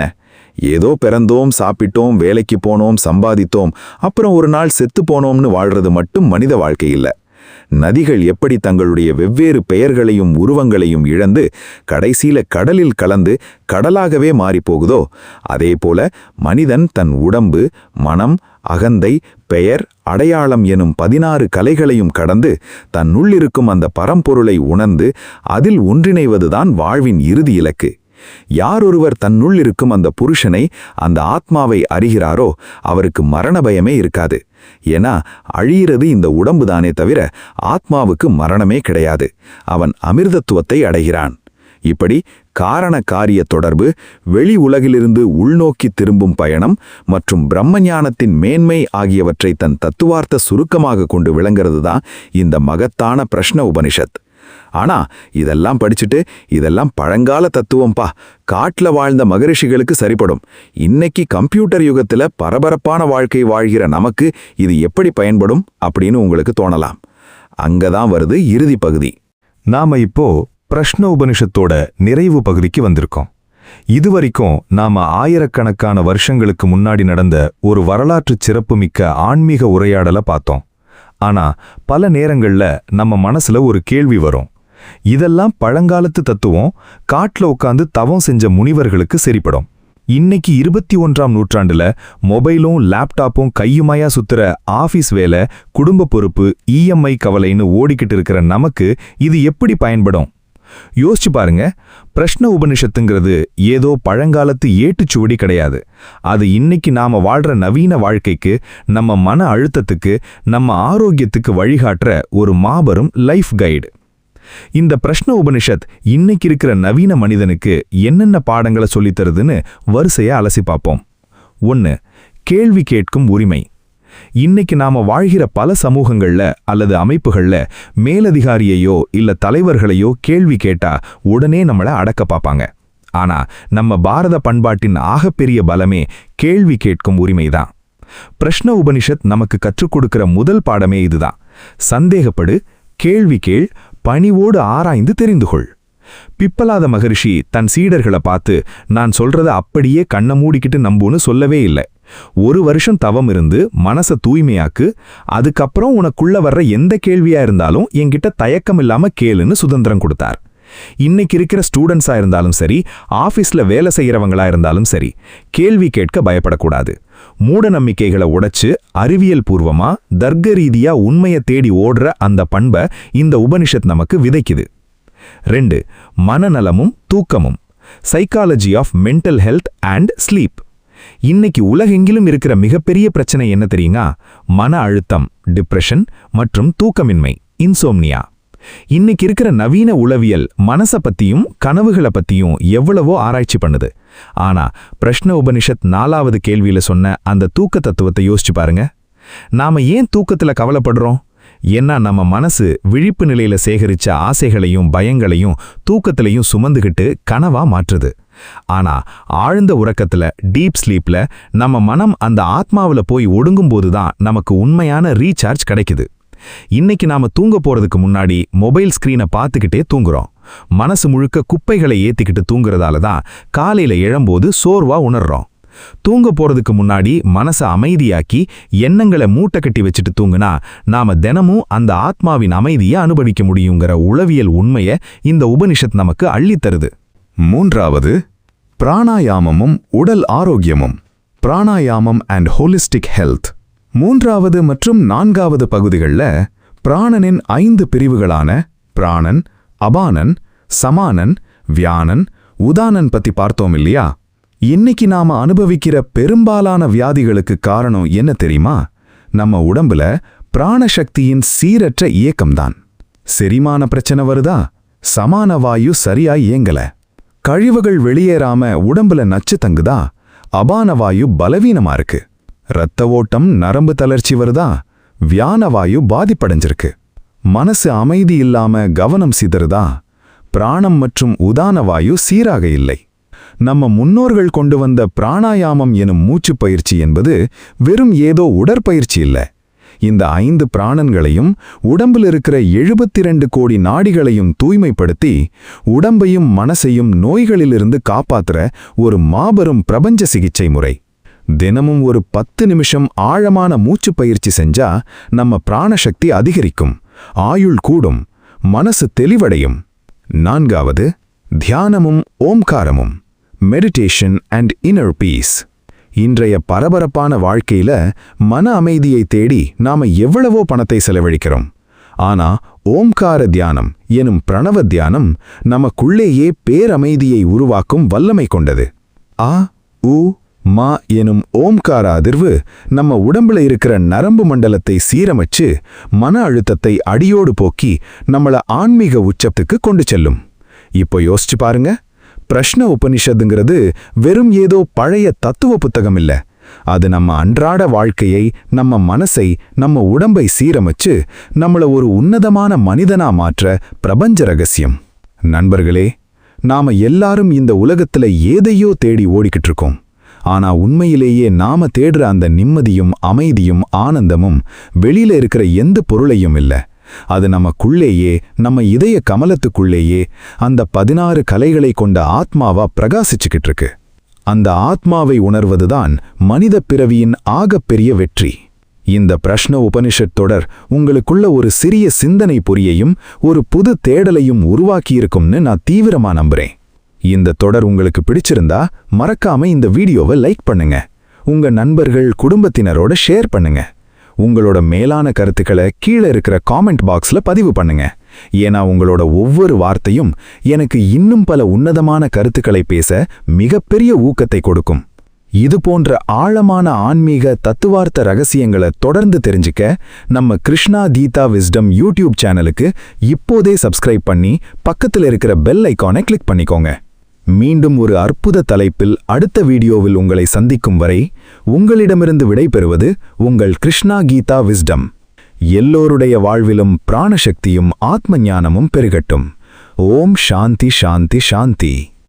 Speaker 1: ஏதோ பிறந்தோம், சாப்பிட்டோம், வேலைக்கு போனோம், சம்பாதித்தோம், அப்புறம் ஒரு நாள் செத்து போனோம்னு வாழ்றது மட்டும் மனித வாழ்க்கை இல்ல. நதிகள் எப்படி தங்களுடைய வெவ்வேறு பெயர்களையும் உருவங்களையும் இழந்து கடைசியில கடலில் கலந்து கடலாகவே மாறிப்போகுதோ, அதே போல மனிதன் தன் உடம்பு, மனம், அகந்தை, பெயர், அடையாளம் எனும் 16 கலைகளையும் கடந்து தன்னுள்ளிருக்கும் அந்த பரம்பொருளை உணர்ந்து அதில் ஒன்றிணைவதுதான் வாழ்வின் இறுதி இலக்கு. யாரொருவர் தன்னுள்ளிருக்கும் அந்த புருஷனை, அந்த ஆத்மாவை அறிகிறாரோ அவருக்கு மரண பயமே இருக்காது. ஏன்னா அழியிறது இந்த உடம்புதானே தவிர ஆத்மாவுக்கு மரணமே கிடையாது. அவன் அமிர்தத்துவத்தை அடைகிறான். இப்படி காரண காரிய தொடர்பு, வெளி உலகிலிருந்து உள்நோக்கி திரும்பும் பயணம் மற்றும் பிரம்மஞானத்தின் மேன்மை ஆகியவற்றை தன் தத்துவார்த்த சுருக்கமாக கொண்டு விளங்கிறது தான் இந்த மகத்தான பிரஷ்ன உபனிஷத். ஆனா இதெல்லாம் படிச்சுட்டு இதெல்லாம் பழங்கால தத்துவம்பா, காட்டுல வாழ்ந்த மகரிஷிகளுக்கு சரிப்படும், இன்னைக்கு கம்ப்யூட்டர் யுகத்துல பரபரப்பான வாழ்க்கை வாழ்கிற நமக்கு இது எப்படி பயன்படும் அப்படின்னு உங்களுக்கு தோணலாம். அங்கதான் வருது இறுதி பகுதி.
Speaker 2: நாம இப்போ பிரஷ்ன உபனிஷத்தோட நிறைவு பகுதிக்கு வந்திருக்கோம். இதுவரைக்கும் நாம ஆயிரக்கணக்கான வருஷங்களுக்கு முன்னாடி நடந்த ஒரு வரலாற்று சிறப்புமிக்க ஆன்மீக உரையாடலை பார்த்தோம். ஆனா பல நேரங்கள்ல நம்ம மனசுல ஒரு கேள்வி வரும். இதெல்லாம் பழங்காலத்து தத்துவம், காட்டுல உட்காந்து தவம் செஞ்ச முனிவர்களுக்கு சரிப்படும். இன்னைக்கு 21ஆம் நூற்றாண்டுல மொபைலும் லேப்டாப்பும் கையுமாயா சுத்துற ஆபீஸ் வேலை, குடும்ப பொறுப்பு, இஎம்ஐ கவலைன்னு ஓடிக்கிட்டு இருக்கிற நமக்கு இது எப்படி பயன்படும்? யோசிச்சு பாருங்க. பிரஷ்ன உபனிஷத்துங்கிறது ஏதோ பழங்காலத்து ஏட்டுச்சுவடி கிடையாது. அது இன்னைக்கு நாம வாழ்ற நவீன வாழ்க்கைக்கு, நம்ம மன அழுத்தத்துக்கு, நம்ம ஆரோக்கியத்துக்கு வழிகாட்டுற ஒரு மாபெரும் லைஃப் கைடு. இந்த பிரஷ்ன உபனிஷத் இன்னைக்கு இருக்கிற நவீன மனிதனுக்கு என்னென்ன பாடங்களை சொல்லித்தருதுன்னு வரிசையா அலசி பார்ப்போம். 1. கேள்வி கேட்கும் உரிமை. இன்னைக்கு நாம வாழ்கிற பல சமூகங்கள்ல அல்லது அமைப்புகள்ல மேலதிகாரியையோ இல்ல தலைவர்களையோ கேள்வி கேட்டா உடனே நம்மள அடக்க பார்ப்பாங்க. ஆனா நம்ம பாரத பண்பாட்டின் ஆகப்பெரிய பலமே கேள்வி கேட்கும் உரிமைதான். பிரஷ்ன உபனிஷத் நமக்கு கற்றுக் கொடுக்கிற முதல் பாடமே இதுதான். சந்தேகப்படு, கேள்வி கேள், பணிவோடு ஆராய்ந்து தெரிந்து கொள். பிப்பலாத மகரிஷி தன் சீடர்களை பார்த்து நான் சொல்றத அப்படியே கண்ணை மூடிக்கிட்டு நம்புன்னு சொல்லவே இல்லை. 1 வருஷம் தவம் இருந்து மனசை தூய்மையாக்கு, அதுக்கப்புறம் உனக்குள்ள வர்ற எந்த கேள்வியா இருந்தாலும் என்கிட்ட தயக்கம் இல்லாம கேளுன்னு சுதந்திரம் கொடுத்தார். இன்னைக்கு இருக்கிற ஸ்டூடெண்ட்ஸா இருந்தாலும் சரி, ஆபீஸ்ல வேலை செய்யறவங்களா இருந்தாலும் சரி, கேள்வி கேட்க பயப்படக்கூடாது. மூட நம்பிக்கைகளை உடைச்சு அறிவியல் பூர்வமா தர்க்க ரீதியா உண்மையை தேடி ஓடுற அந்த பண்பை இந்த உபனிஷத் நமக்கு விதைக்குது. 2. மனநலமும் தூக்கமும். Psychology of mental health and sleep. இன்னைக்கு உலகெங்கிலும் இருக்கிற மிகப்பெரிய பிரச்சனை என்ன தெரியுங்க? மன அழுத்தம், டிப்ரெஷன் மற்றும் தூக்கமின்மை, இன்சோம்னியா. இன்னைக்கு இருக்கிற நவீன உளவியல் மனச பத்தியும் கனவுகளை பத்தியும் எவ்வளவோ ஆராய்ச்சி பண்ணுது. ஆனா பிரஷ்ன உபனிஷத் 4வது கேள்வியில சொன்ன அந்த தூக்க தத்துவத்தை யோசிச்சு பாருங்க. நாம ஏன் தூக்கத்துல கவலைப்படுறோம்? ஏன்னா நம்ம மனசு விழிப்பு நிலையில சேகரிச்ச ஆசைகளையும் பயங்களையும் தூக்கத்திலையும் சுமந்துகிட்டு கனவா மாற்றுது. ஆனா ஆழ்ந்த உறக்கத்துல, டீப் ஸ்லீப்ல நம்ம மனம் அந்த ஆத்மாவுல போய் ஒடுங்கும்போது தான் நமக்கு உண்மையான ரீசார்ஜ் கிடைக்குது. இன்னைக்கு நாம தூங்க போறதுக்கு முன்னாடி மொபைல் ஸ்கிரீனை பார்த்துக்கிட்டே தூங்குறோம். மனசு முழுக்க குப்பைகளை ஏத்திக்கிட்டு தூங்குறதால தான் காலையில எழும்போது சோர்வா உணர்றோம். தூங்க போறதுக்கு முன்னாடி மனசை அமைதியாக்கி எண்ணங்களை மூட்டை கட்டி வச்சுட்டு தூங்குனா நாம தினமும் அந்த ஆத்மாவின் அமைதியை அனுபவிக்க முடியுங்கிற உளவியல் உண்மையை இந்த உபனிஷத் நமக்கு அள்ளித்தருது.
Speaker 1: 3. பிராணாயாமமும் உடல் ஆரோக்கியமும். பிராணாயாமம் அண்ட் ஹோலிஸ்டிக் ஹெல்த். 3வது மற்றும் 4வது பகுதிகளில் பிராணனின் 5 பிரிவுகளான பிராணன், அபானன், சமானன், வியானன், உதானன் பத்தி பார்த்தோம் இல்லையா? இன்னைக்கு நாம அனுபவிக்கிற பெரும்பாலான வியாதிகளுக்கு காரணம் என்ன தெரியுமா? நம்ம உடம்புல பிராணசக்தியின் சீரற்ற இயக்கம்தான். செரிமான பிரச்சனை வருதா? சமான வாயு சரியா இயங்கல. கழிவுகள் வெளியேறாம உடம்புல நச்சு தங்குதா? அபான வாயு பலவீனமா இருக்கு. இரத்த ஓட்டம் நரம்பு தளர்ச்சி வருதா? வியான வாயு பாதிப்படைஞ்சிருக்கு. மனசு அமைதி இல்லாம கவனம் சிதறுதா? பிராணம் மற்றும் உதான வாயு சீராக இல்லை. நம்ம முன்னோர்கள் கொண்டு வந்த பிராணாயாமம் எனும் மூச்சு பயிற்சி என்பது வெறும் ஏதோ உடற்பயிற்சி இல்ல. இந்த 5 பிராணன்களையும் உடம்பில் இருக்கிற 72 கோடி நாடிகளையும் தூய்மைப்படுத்தி உடம்பையும் மனசையும் நோய்களிலிருந்து காப்பாத்துற ஒரு மாபெரும் பிரபஞ்ச சிகிச்சை முறை. தினமும் ஒரு 10 நிமிஷம் ஆழமான மூச்சு பயிற்சி செஞ்சா நம்ம பிராணசக்தி அதிகரிக்கும், ஆயுள் கூடும், மனசு தெளிவடையும். 4வது தியானமும் ஓம்காரமும். Meditation and inner peace. இன்றைய பரபரப்பான வாழ்க்கையில மன அமைதியை தேடி நாம எவ்வளவோ பணத்தை செலவழிக்கிறோம். ஆனா ஓம்கார தியானம் எனும் பிரணவ தியானம் நமக்குள்ளேயே பேரமைதியை உருவாக்கும் வல்லமை கொண்டது. ஆ உ மா எனும் ஓம்கார அதிர்வு நம்ம உடம்புல இருக்கிற நரம்பு மண்டலத்தை சீரமைச்சு மன அழுத்தத்தை அடியோடு போக்கி நம்மள ஆன்மீக உச்சத்துக்கு கொண்டு செல்லும். இப்போ யோசிச்சு பாருங்க, பிரஷ்ன உபனிஷத்துங்கிறது வெறும் ஏதோ பழைய தத்துவ புத்தகம் இல்ல. அது நம்ம அன்றாட வாழ்க்கையை, நம்ம மனசை, நம்ம உடம்பை சீரமைச்சு நம்மள ஒரு உன்னதமான மனிதனா மாற்ற பிரபஞ்ச ரகசியம். நண்பர்களே, நாம எல்லாரும் இந்த உலகத்துல ஏதையோ தேடி ஓடிக்கிட்டு இருக்கோம். ஆனா உண்மையிலேயே நாம தேடுற அந்த நிம்மதியும் அமைதியும் ஆனந்தமும் வெளியில இருக்கிற எந்த பொருளையும் இல்ல. அது நமக்குள்ளேயே, நம்ம இதய கமலத்துக்குள்ளேயே அந்த 16 கலைகளை கொண்ட ஆத்மாவா பிரகாசிச்சுக்கிட்டு இருக்கு. அந்த ஆத்மாவை உணர்வதுதான் மனித பிறவியின் ஆகப்பெரிய வெற்றி. இந்த பிரஷ்ன உபனிஷத் தொடர் உங்களுக்குள்ள ஒரு சிறிய சிந்தனை பொறியையும் ஒரு புது தேடலையும் உருவாக்கியிருக்கும்னு நான் தீவிரமா நம்புறேன். இந்த தொடர் உங்களுக்கு பிடிச்சிருந்தா மறக்காம இந்த வீடியோவை லைக் பண்ணுங்க. உங்க நண்பர்கள், குடும்பத்தினரோட ஷேர் பண்ணுங்க. உங்களோட மேலான கருத்துக்களை கீழே இருக்கிற காமெண்ட் பாக்ஸ்ல பதிவு பண்ணுங்க. ஏன்னா உங்களோட ஒவ்வொரு வார்த்தையும் எனக்கு இன்னும் பல உன்னதமான கருத்துக்களை பேச மிகப்பெரிய ஊக்கத்தை கொடுக்கும். இது போன்ற ஆழமான ஆன்மீக தத்துவார்த்த ரகசியங்களை தொடர்ந்து தெரிஞ்சுக்க நம்ம கிருஷ்ணா கீதா விஸ்டம் யூடியூப் சேனலுக்கு இப்போதே சப்ஸ்கிரைப் பண்ணி பக்கத்தில் இருக்கிற பெல் ஐகானை கிளிக் பண்ணிக்கோங்க. மீண்டும் ஒரு அற்புத தலைப்பில் அடுத்த வீடியோவில் உங்களை சந்திக்கும் வரை உங்களிடமிருந்து விடைபெறுவது உங்கள் கிருஷ்ணா கீதா விஸ்டம். எல்லோருடைய வாழ்விலும் பிராணசக்தியும் ஆத்ம ஞானமும் பெருகட்டும். ஓம் சாந்தி சாந்தி சாந்தி.